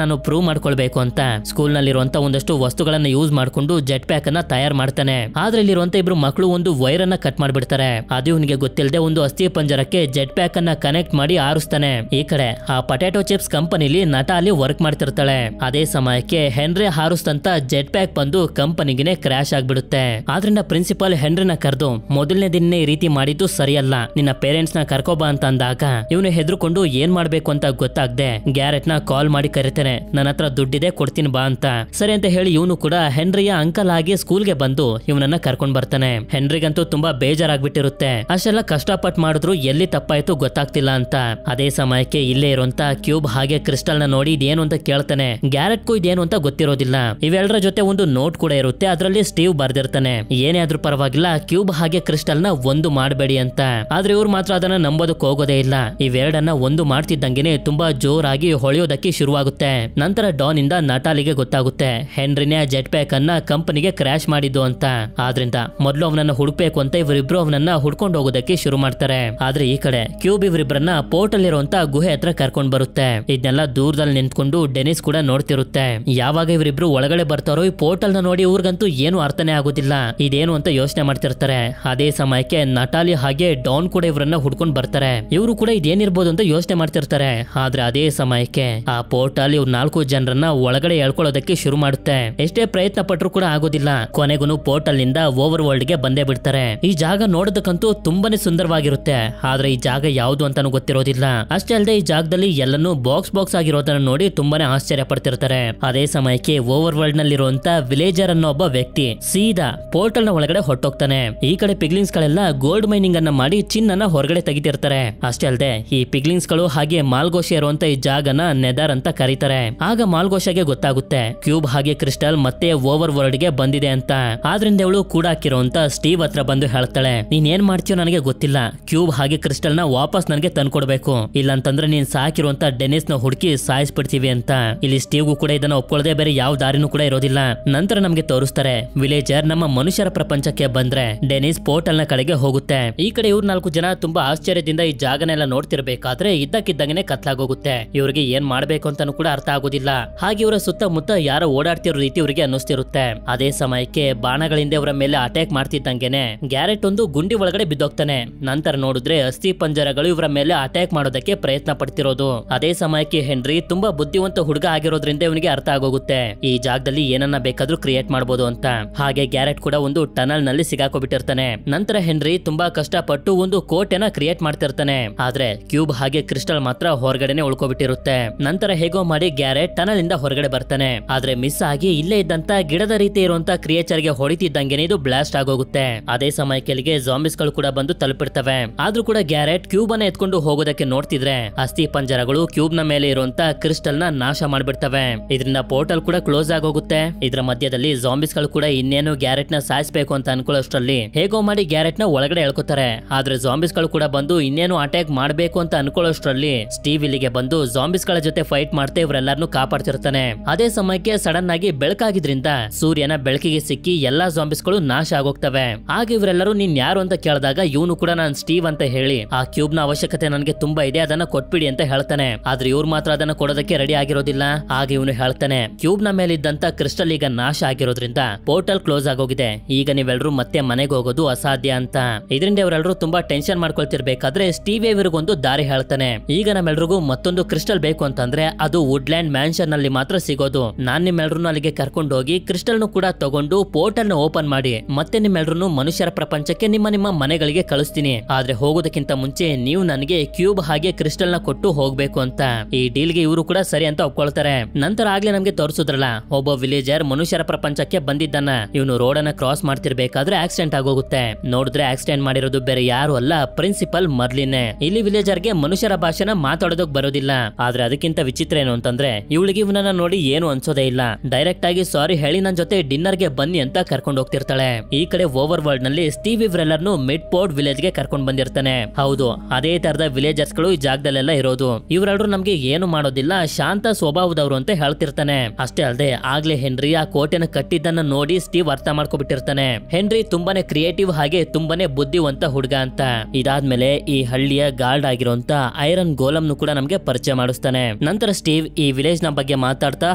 Speaker 1: ನಾನು ಪ್ರೂವ್ ಮಾಡ್ಕೊಳ್ಬೇಕು ಅಂತ ಸ್ಕೂಲ್ ನಲ್ಲಿರುವಂತ ಒಂದಷ್ಟು ವಸ್ತುಗಳನ್ನ ಯೂಸ್ ಮಾಡ್ಕೊಂಡು ಜೆಟ್ ಪ್ಯಾಕ್ ಅನ್ನ ತಯಾರು ಮಾಡ್ತಾನೆ. ಆದ್ರೆ ಇಲ್ಲಿರುವಂತ ಇಬ್ರು ಮಕ್ಕಳು ಒಂದು ವೈರ್ ಅನ್ನ ಕಟ್ ಮಾಡ್ಬಿಡ್ತಾರೆ. ಅದು ಇವನಿಗೆ ಗೊತ್ತಿಲ್ಲದೆ ಒಂದು ಅಸ್ಥಿ ಪಂಜರಕ್ಕೆ ಜೆಟ್ ಪ್ಯಾಕ್ ಅನ್ನ ಕನೆಕ್ಟ್ ಮಾಡಿ ಆರಿಸ್ತಾನೆ. ಈ ಕಡೆ ಆ ಪೊಟ್ಯಾಟೊ ಚಿಪ್ಸ್ ಕಂಪನಿಲಿ ನಟಾಲಿ ವರ್ಕ್ ಮಾಡ್ತಿರ್ತಾಳೆ. ಅದೇ ಸಮಯಕ್ಕೆ ಹೆನ್ರಿ ಹಾರಿಸ್ತಂತ ಜೆಟ್ ಪ್ಯಾಕ್ ಬಂದು ಕಂಪನಿಗೆ ಕ್ರಾಶ್ ಆಗ್ಬಿಡುತ್ತೆ. ಆದ್ರಿಂದ ಪ್ರಿನ್ಸಿಪಲ್ ಹೆನ್ರಿನ ಕರೆದು ಮೊದಲನೇ ದಿನ ಈ ರೀತಿ ಮಾಡಿದ್ದು ಸರಿಯಲ್ಲ, ನಿನ್ನ ಪೇರೆಂಟ್ಸ್ ನ ಕರ್ಕೋಬಾ ಅಂತ ಅಂದಾಗ ಇವನು ಹೆದರ್ಕೊಂಡು ಏನ್ ಮಾಡ್ಬೇಕು ಅಂತ ಗೊತ್ತಾಗ್ದೆ ಗ್ಯಾರೆಟ್ ನ ಕಾಲ್ ಮಾಡಿ ಕರೀತಾನೆ. ನನ್ನ ಹತ್ರ ದುಡ್ಡಿದೆ ಕೊಡ್ತೀನಿ ಬಾ ಅಂತ. ಸರಿ ಅಂತ ಹೇಳಿ ಇವನು ಕೂಡ ಹೆನ್ರಿಯ ಅಂಕಲ್ ಆಗಿ ಸ್ಕೂಲ್ಗೆ ಬಂದು ಇವನನ್ನ ಕರ್ಕೊಂಡ್ ಬರ್ತಾನೆ. ಹೆನ್ರಿಗಂತೂ ತುಂಬಾ ಬೇಜಾರಾಗ್ಬಿಟ್ಟಿರುತ್ತೆ. ಅಷ್ಟೆಲ್ಲ ಕಷ್ಟಪಟ್ಟು ಮಾಡಿದ್ರು ಎಲ್ಲಿ ತಪ್ಪಾಯ್ತು ಗೊತ್ತಾಗ್ತಿಲ್ಲ ಅಂತ. ಅದೇ ಸಮಯಕ್ಕೆ ಇಲ್ಲೇ ಇರುವಂತ ಕ್ಯೂಬ್ ಹಾಗೆ ಕ್ರಿಸ್ಟಲ್ ನ ನೋಡಿ ಇದೇನು ಅಂತ ಕೇಳ್ತಾನೆ. ಗ್ಯಾರೆಟ್ಗೂ ಇದೇನು ಅಂತ ಗೊತ್ತಿರೋದಿಲ್ಲ. ಇವೆಲ್ಲರ ಜೊತೆ ಒಂದು ನೋಟ್ ಕೂಡ ಇರುತ್ತೆ. ಅದರಲ್ಲಿ ಸ್ಟೀವ್ ಬರ್ದಿರ್ತಾನೆ, ಏನೇ ಆದ್ರೂ ಪರವಾಗಿಲ್ಲ ಕ್ಯೂಬ್ ಹಾಗೆ ಕ್ರಿಸ್ಟಲ್ ನ ಒಂದು ಮಾಡಬೇಡಿ ಅಂತ. ಆದ್ರೆ ಇವ್ರು ಮಾತ್ರ ಅದನ್ನ ನಂಬೋದಕ್ಕೆ ಹೋಗೋದೇ ಇಲ್ಲ. ಇವೆರಡನ್ನ ಒಂದು ಮಾಡ್ತಿದ್ದಂಗೆನೆ ತುಂಬಾ ಜೋರಾಗಿ ಹೊಳೆಯೋದಕ್ಕೆ ಶುರುವಾಗುತ್ತೆ. ನಂತರ ಡಾನ್ ಇಂದ ನಟಾಲಿಗೆ ಗೊತ್ತಾಗುತ್ತೆ ಹೆನ್ರಿನೇ ಜೆಟ್ ಪ್ಯಾಕ್ ಅನ್ನ ಕಂಪನಿಗೆ ಕ್ರಾಶ್ ಮಾಡಿದ್ದು ಅಂತ. ಆದ್ರಿಂದ ಮೊದಲು ಅವನನ್ನ ಹುಡುಕ್ಬೇಕು ಅಂತ ಇವರಿಬ್ರು ಅವನನ್ನ ಹುಡ್ಕೊಂಡು ಹೋಗೋದಕ್ಕೆ ಶುರು ಮಾಡ್ತಾರೆ. ಆದ್ರೆ ಈ ಕಡೆ ಕ್ಯೂಬ್ ಇವರಿಬ್ರನ್ನ ಪೋರ್ಟ್ ಅಲ್ಲಿರುವಂತ ಗುಹೆ ಹತ್ರ ಕರ್ಕೊಂಡ್ ಬರುತ್ತೆ. ಇದನ್ನೆಲ್ಲ ದೂರದಲ್ಲಿ ನಿಂತ್ಕೊಂಡು ಡೆನಿಸ್ ಕೂಡ ನೋಡ್ತಿರುತ್ತೆ. ಯಾವಾಗ ಇವರಿಬ್ರು ಒಳಗಡೆ ಬರ್ತಾರೋ ಈ ಪೋರ್ಟಲ್ ನ ನೋಡಿ ಇವ್ರಿಗಂತೂ ಏನು ಅರ್ಥನೇ ಆಗೋದಿಲ್ಲ, ಇದೇನು ಅಂತ ಯೋಚನೆ ಮಾಡ್ತಿರ್ತಾರೆ. ಅದೇ ಸಮಯಕ್ಕೆ ನಟಾಲಿ ಹಾಗೆ ಡಾನ್ ಕೂಡ ಇವರನ್ನ ಹುಡ್ಕೊಂಡ್ ಬರ್ತಾರೆ. ಇವರು ಕೂಡ ಇದೇನಿರ್ಬೋದು ಅಂತ ಯೋಚನೆ ಮಾಡ್ತಿರ್ತಾರೆ. ಆದ್ರೆ ಅದೇ ಸಮಯಕ್ಕೆ ಆ ಪೋರ್ಟಲ್ ಇವ್ರ 4 ಜನರನ್ನ ಒಳಗಡೆ ಎಳ್ಕೊಳ್ಳೋದಕ್ಕೆ ಶುರು ಮಾಡುತ್ತೆ. ಎಷ್ಟೇ ಪ್ರಯತ್ನ ಪಟ್ಟರು ಕೂಡ ಆಗೋದಿಲ್ಲ. ಕೊನೆಗೂ ಪೋರ್ಟಲ್ ನಿಂದ ಓವರ್ ವರ್ಲ್ಡ್ ಗೆ ಬಂದೇ ಬಿಡ್ತಾರೆ. ಈ ಜಾಗ ನೋಡೋದಕ್ಕಂತೂ ತುಂಬಾನೇ ಸುಂದರವಾಗಿರುತ್ತೆ. ಆದ್ರೆ ಈ ಜಾಗ ಯಾವುದು ಅಂತಾನು ಗೊತ್ತಿರೋದಿಲ್ಲ. ಅಷ್ಟೇ ಅಲ್ಲದೆ ಈ ಜಾಗದಲ್ಲಿ ಎಲ್ಲನೂ ಬಾಕ್ಸ್ ಆಗಿರೋದನ್ನ ನೋಡಿ ತುಂಬಾನೇ ಆಶ್ಚರ್ಯ ಪಡ್ತಿರ್ತಾರೆ. ಅದೇ ಸಮಯಕ್ಕೆ ಓವರ್ ವರ್ಲ್ಡ್ ನಲ್ಲಿರುವಂತ ವಿಲೇಜರ್ ಅನ್ನೋ ಒಬ್ಬ ವ್ಯಕ್ತಿ ಸೀದಾ ಪೋರ್ಟಲ್ ನ ಒಳಗಡೆ ಹೊಟ್ಟೋಗ್ತಾನೆ. ಈ ಕಡೆ ಪಿಗ್ಲಿಂಗ್ಸ್ ಗಳೆಲ್ಲ ಗೋಲ್ಡ್ ಮೈನಿಂಗ್ ಅನ್ನ ಮಾಡಿ ಚಿನ್ನನ ಹೊರಗಡೆ ತೆಗಿತಿರ್ತಾರೆ. ಅಷ್ಟೇ ಅಲ್ಲದೆ ಈ ಪಿಗ್ಲಿಂಗ್ಸ್ ಗಳು ಹಾಗೆ ಮಾಲ್ಗೋಶ ಇರುವಂತ ಈ ಜಾಗನ ನೆದರ್ ಅಂತ ಕರೀತಾರೆ. ಆಗ ಮಾಲ್ಗೋಶಗೆ ಗೊತ್ತಾಗುತ್ತೆ ಕ್ಯೂಬ್ ಹಾಗೆ ಕ್ರಿಸ್ಟಲ್ ಮತ್ತೆ ಓವರ್ ವರ್ಲ್ಡ್ ಗೆ ಬಂದಿದೆ ಅಂತ. ಆದ್ರಿಂದ ಇವಳು ಕೂಡ ಹಾಕಿರುವಂತ ಸ್ಟೀವ್ ಹತ್ರ ಬಂದು ಹೇಳ್ತಾಳೆ, ನೀನ್ ಏನ್ ಮಾಡ್ತೀಯೋ ನನಗೆ ಗೊತ್ತಿಲ್ಲ, ಕ್ಯೂಬ್ ಹಾಗೆ ಕ್ರಿಸ್ಟಲ್ ನ ವಾಪಸ್ ನನಗೆ ತಂದ್ಕೊಡ್ಬೇಕು, ಇಲ್ಲಾಂತಂದ್ರೆ ನೀನ್ ಸಾಕಿರುವಂತ ಡೆನಿಸ್ ನ ಹುಡುಕಿ ಸಾಯಿಸ್ಬಿಡ್ತೀವಿ ಅಂತ. ಇಲ್ಲಿ ಸ್ಟೀವ್ಗೂ ಕೂಡ ಇದನ್ನ ಒಪ್ಕೊಳ್ಳದೆ ಬೇರೆ ಯಾವ ದಾರಿನೂ ಕೂಡ ಇರೋದಿಲ್ಲ. ನಂತರ ನಮ್ಗೆ ತೋರಿಸ್ತಾರೆ ವಿಲೇಜರ್ ನಮ್ಮ ಮನುಷ್ಯರ ಪ್ರಪಂಚಕ್ಕೆ ಬಂದ್ರೆ ಡೆನಿಸ್ ಪೋರ್ಟಲ್ ನ ಕಡೆಗೆ ಹೋಗುತ್ತೆ. ಈ ಕಡೆ ಇವ್ರು 4 ಜನ ತುಂಬಾ ಆಶ್ಚರ್ಯದಿಂದ ಈ ಜಾಗನೆಲ್ಲ ನೋಡ್ತಿರ್ಬೇಕಾದ್ರೆ ಇದ್ದಕ್ಕಿದ್ದಂಗೆ ಕತ್ಲಾಗೋಗುತ್ತೆ. ಇವ್ರಿಗೆ ಏನ್ ಮಾಡ್ಬೇಕು ಅಂತಾನು ಕೂಡ ಅರ್ಥ ಆಗೋದಿಲ್ಲ. ಹಾಗೆ ಇವರ ಸುತ್ತಮುತ್ತ ಯಾರೋ ಓಡಾಡ್ತಿರೋ ರೀತಿ ಇವರಿಗೆ ಅನ್ನಿಸ್ತಿರುತ್ತೆ. ಅದೇ ಸಮಯಕ್ಕೆ ಬಾಣಗಳಿಂದ ಇವರ ಮೇಲೆ ಅಟ್ಯಾಕ್ ಮಾಡ್ತಿದ್ದಂಗೆನೆ ಗ್ಯಾರೆಟ್ ಒಂದು ಗುಂಡಿ ಒಳಗಡೆ ಬಿದ್ದೋಗ್ತಾನೆ. ನಂತರ ನೋಡಿದ್ರೆ ಅಸ್ಥಿ ಪಂಜರಗಳು ಇವರ ಮೇಲೆ ಅಟ್ಯಾಕ್ ಮಾಡೋದಕ್ಕೆ ಪ್ರಯತ್ನ ಪಡ್ತಿರೋದು. ಅದೇ ಸಮಯಕ್ಕೆ ಹೆನ್ರಿ ತುಂಬಾ ಬುದ್ಧಿವಂತ ಹುಡುಗ ಆಗಿರೋದ್ರಿಂದ ಇವನಿಗೆ ಅರ್ಥ ಆಗೋಗುತ್ತೆ ಈ ಜಾಗದಲ್ಲಿ ಏನನ್ನ ಬೇಕಾದ್ರೂ ಕ್ರಿಯೇಟ್ ಮಾಡಬಹುದು ಅಂತ. ಹಾಗೆ ಗ್ಯಾರೆಟ್ ಕೂಡ ಒಂದು ಟನಲ್ ನಲ್ಲಿ ಸಿಗಾಕೋಬಿಟ್ಟಿರ್ತಾನೆ. ನಂತರ ಹೆನ್ರಿ ತುಂಬಾ ಕಷ್ಟಪಟ್ಟು ಒಂದು ಕೋಟೆನ ಕ್ರಿಯೇಟ್ ಮಾಡ್ತಿರ್ತಾನೆ. ಆದ್ರೆ ಕ್ಯೂಬ್ ಹಾಗೆ ಕ್ರಿಸ್ಟಲ್ ಮಾತ್ರ ಹೊರಗಡೆನೆ ಉಳ್ಕೊಬಿಟ್ಟಿರುತ್ತೆ. ನಂತರ ಹೇಗೋ ಮಾಡಿ ಗ್ಯಾರೆಟ್ ಟನಲ್ ಇಂದ ಹೊರಗಡೆ ಬರ್ತಾನೆ. ಆದ್ರೆ ಮಿಸ್ ಆಗಿ ಇಲ್ಲೇ ಇದ್ದಂತ ಗಿಡದ ರೀತಿ ಇರುವಂತ ಕ್ರಿಯೇಚರ್ ಗೆ ಹೊಡಿತಿದ್ದಂಗೆನೆ ಇದು ಬ್ಲಾಸ್ಟ್ ಆಗೋಗುತ್ತೆ. ಅದೇ ಸಮಯಕ್ಕೆ ಇಲ್ಲಿಗೆ ಜಾಂಬಿಸ್ ಗಳು ಕೂಡ ಬಂದು ತಲುಪಿರ್ತವೆ. ಆದ್ರೂ ಕೂಡ ಗ್ಯಾರೆಟ್ ಕ್ಯೂಬ್ ಅನ್ನ ಎತ್ಕೊಂಡು ಹೋಗೋದಕ್ಕೆ ನೋಡ್ತಿದ್ರೆ ಅಸ್ಥಿ ಪಂಜರಗಳು ಕ್ಯೂಬ್ ನ ಮೇಲೆ ಇರುವಂತ ಕ್ರಿಸ್ಟಲ್ ನ ನಾಶ ಮಾಡ್ಬಿಡ್ತವೆ. ಇದರಿಂದ ಪೋರ್ಟಲ್ ಕೂಡ ಕ್ಲೋಸ್ ಆಗೋಗುತ್ತೆ. ಇದರ ಮಧ್ಯದಲ್ಲಿ ಜಾಂಬಿಸ್ ಗಳು ಕೂಡ ಇನ್ನೇನು ಗ್ಯಾರೆಟ್ ನ ಸಾಯಿಸಬೇಕು ಅಂತ ಅನ್ಕೊಳ್ಳೋಷ್ಟ್ರಲ್ಲಿ ಹೇಗೋ ಮಾಡಿ ಗ್ಯಾರೆಟ್ ನ ಒಳಗಡೆ ಎಳ್ಕೊತಾರೆ. ಆದ್ರೆ ಜಾಂಬಿಸ್ ಗಳು ಕೂಡ ಬಂದು ಇನ್ನೇನು ಅಟ್ಯಾಕ್ ಮಾಡ್ಬೇಕು ಅಂತ ಅನ್ಕೊಳ್ಳೋಷ್ಟ್ರಲ್ಲಿ ಸ್ಟೀವ್ ಇಲ್ಲಿಗೆ ಬಂದು ಜಾಂಬಿಸ್ ಗಳ ಜೊತೆ ಫೈಟ್ ಮಾಡ್ತಾ ಇವರೆಲ್ಲರನ್ನು ಕಾಪಾಡ್ತಿರ್ತಾನೆ. ಅದೇ ಸಮಯಕ್ಕೆ ಸಡನ್ ಆಗಿ ಬೆಳಕಾಗಿದ್ರಿಂದ ಸೂರ್ಯನ ಬೆಳಕಿಗೆ ಸಿಕ್ಕಿ ಎಲ್ಲಾ ಜಾಂಬಿಸ್ ಗಳು ನಾಶ ಆಗೋಗ್ತವೆ. ಆಗ ಇವರೆಲ್ಲರೂ ನೀನ್ ಯಾರು ಅಂತ ಕೇಳಿದಾಗ ಇವನು ಕೂಡ ನಾನ್ ಸ್ಟೀವ್ ಅಂತ ಹೇಳಿ ಆ ಕ್ಯೂಬ್ ನ ಅವಶ್ಯಕತೆ ನನಗೆ ತುಂಬಾ ಇದೆ, ಅದನ್ನ ಕೊಟ್ಬಿಡಿ ಅಂತ ಹೇಳ್ತಾನೆ. ಆದ್ರೆ ಇವ್ರು ಮಾತ್ರ ಅದನ್ನ ಕೊಡೋದಕ್ಕೆ ರೆಡಿ ಆಗಿರೋದಿಲ್ಲ. ಆಗ ಇವನು ಹೇಳ್ತಾನೆ ಕ್ಯೂಬ್ ನ ಮೇಲೆ ಇದ್ದಂತ ಕ್ರಿಸ್ಟಲ್ ಈಗ ನಾಶ ಆಗಿರೋದ್ರಿಂದ ಪೋರ್ಟಲ್ ಕ್ಲೋಸ್ ಆಗೋಗಿದೆ, ಈಗ ನೀವೆಲ್ಲರೂ ಮತ್ತೆ ಮನೆಗೆ ಹೋಗೋದು ಅಸಾಧ್ಯ ಅಂತ. ಇದರಿಂದ ಇವರೆಲ್ಲರೂ ತುಂಬಾ ಟೆನ್ಷನ್ ಮಾಡ್ಕೊಳ್ತಿರ್ಬೇಕಾದ್ರೆ ಸ್ಟೀವ್ ಇವ್ರಿಗೊಂದು ದಾರಿ ಹೇಳ್ತಾನೆ. ಈಗ ನಮ್ಮೆಲ್ರಿಗೂ ಮತ್ತೊಂದು ಕ್ರಿಸ್ಟಲ್ ಬೇಕು ಅಂತಂದ್ರೆ ಅದು ವುಡ್ಲ್ಯಾಂಡ್ ಮ್ಯಾನ್ಷನ್ ನಲ್ಲಿ ಮಾತ್ರ ಸಿಗೋದು. ನಾನ್ ನಿಮ್ಮೆಲ್ರೂ ಅಲ್ಲಿಗೆ ಕರ್ಕೊಂಡು ಹೋಗಿ ಕ್ರಿಸ್ಟಲ್ ನು ಕೂಡ ತಗೊಂಡು ಪೋರ್ಟಲ್ ನ ಓಪನ್ ಮಾಡಿ ಮತ್ತೆ ನಿಮ್ಮೆಲ್ರೂ ಮನುಷ್ಯರ ಪ್ರಪಂಚಕ್ಕೆ ನಿಮ್ಮ ಮನೆಗಳಿಗೆ ಕಳಿಸ್ತೀನಿ. ಆದ್ರೆ ಹೋಗೋದಕ್ಕಿಂತ ಮುಂಚೆ ನೀವು ನನಗೆ ಕ್ಯೂಬ್ ಹಾಗೆ ಕ್ರಿಸ್ಟಲ್ ನ ಕೊಟ್ಟು ಹೋಗ್ಬೇಕು ಅಂತ. ಈ ಡೀಲ್ ಗೆ ಇವರು ಕೂಡ ಸರಿ ಅಂತ ಒಪ್ಕೊಳ್ತಾರೆ. ನಂತರ ಆಗ್ಲೇ ನಮ್ಗೆ ತೋರಿಸಿದ್ರಲ್ಲ ಒಬ್ಬ ವಿಲೇಜರ್ ಮನುಷ್ಯರ ಪ್ರಪಂಚಕ್ಕೆ ಬಂದಿದ್ದಾನ. ಇವನು ರೋಡ್ ಅನ್ನ ಕ್ರಾಸ್ ಮಾಡ್ತಿರ್ಬೇಕಾದ್ರೆ ಆಕ್ಸಿಡೆಂಟ್ ಆಗೋಗುತ್ತೆ. ನೋಡಿದ್ರೆ ಆಕ್ಸಿಡೆಂಟ್ ಮಾಡಿರೋದು ಬೇರೆ ಯಾರು ಅಲ್ಲ, ಪ್ರಿನ್ಸಿಪಲ್ ಮರ್ಲಿನ್. ಇಲ್ಲಿ ವಿಲೇಜರ್ ಗೆ ಮನುಷ್ಯರ ಭಾಷೆನ ಮಾತಾಡೋದಕ್ ಬರೋದಿಲ್ಲ. ಆದ್ರೆ ಅದಕ್ಕಿಂತ ವಿಚಿತ್ರ ಏನು ಅಂತಂದ್ರೆ ಇವಳಿಗೆ ಇವನನ್ನ ನೋಡಿ ಏನು ಅನ್ಸೋದೇ ಇಲ್ಲ. ಡೈರೆಕ್ಟ್ ಆಗಿ ಸಾರಿ ಹೇಳಿ ನನ್ ಜೊತೆ ಡಿನ್ನರ್ ಗೆ ಬನ್ನಿ ಅಂತ ಕರ್ಕೊಂಡು ಹೋಗ್ತಿರ್ತಾಳೆ. ಈ ಕಡೆ ಓವರ್ ವರ್ಲ್ಡ್ ನಲ್ಲಿ ಸ್ಟೀವ್ ಇವರೆಲ್ಲರನ್ನು ಮಿಡ್ ಪೋರ್ಟ್ ವಿಲೇಜ್ ಗೆ ಕರ್ಕೊಂಡು ಬಂದಿರ್ತಾನೆ. ಹೌದು, ಅದೇ ತರದ ವಿಲೇಜರ್ಸ್ ಗಳು ಈ ಜಾಗದಲ್ಲೆಲ್ಲ ಇರೋದು. ಇವರೆಲ್ಲರೂ ನಮ್ಗೆ ಏನು ಮಾಡೋದಿಲ್ಲ, ಶಾಂತ ಸ್ವಭಾವದವರು ಅಂತ ಹೇಳ್ತಿರ್ತಾನೆ. ಅಷ್ಟೇ ಅಲ್ಲದೆ ಆಗ್ಲೇ ಹೆನ್ರಿ ಆ ಕೋಟೆನ ಕಟ್ಟಿದ್ದನ್ನ ನೋಡಿ ಸ್ಟೀವ್ ಅರ್ಥ ಮಾಡ್ಕೊಬಿಟ್ಟಿರ್ತಾನೆ. ಹೆನ್ರಿ ತುಂಬಾನೇ ಕ್ರಿಯೇಟಿವ್ ಹಾಗೆ ತುಂಬಾನೇ ಬುದ್ಧಿವಂತ ಹುಡುಗ ಅಂತ. ಇದಾದ್ಮೇಲೆ ಈ ಹಳ್ಳಿಯ ಗಾರ್ಡ್ ಆಗಿರುವಂತ ಐರನ್ ಗೋಲಂನು ಕೂಡ ನಮ್ಗೆ ಪರಿಚಯ ಮಾಡಿಸ್ತಾನೆ. ನಂತರ ಸ್ಟೀವ್ ಈ ವಿಲೇಜ್ ನ ಬಗ್ಗೆ ಮಾತಾಡ್ತಾ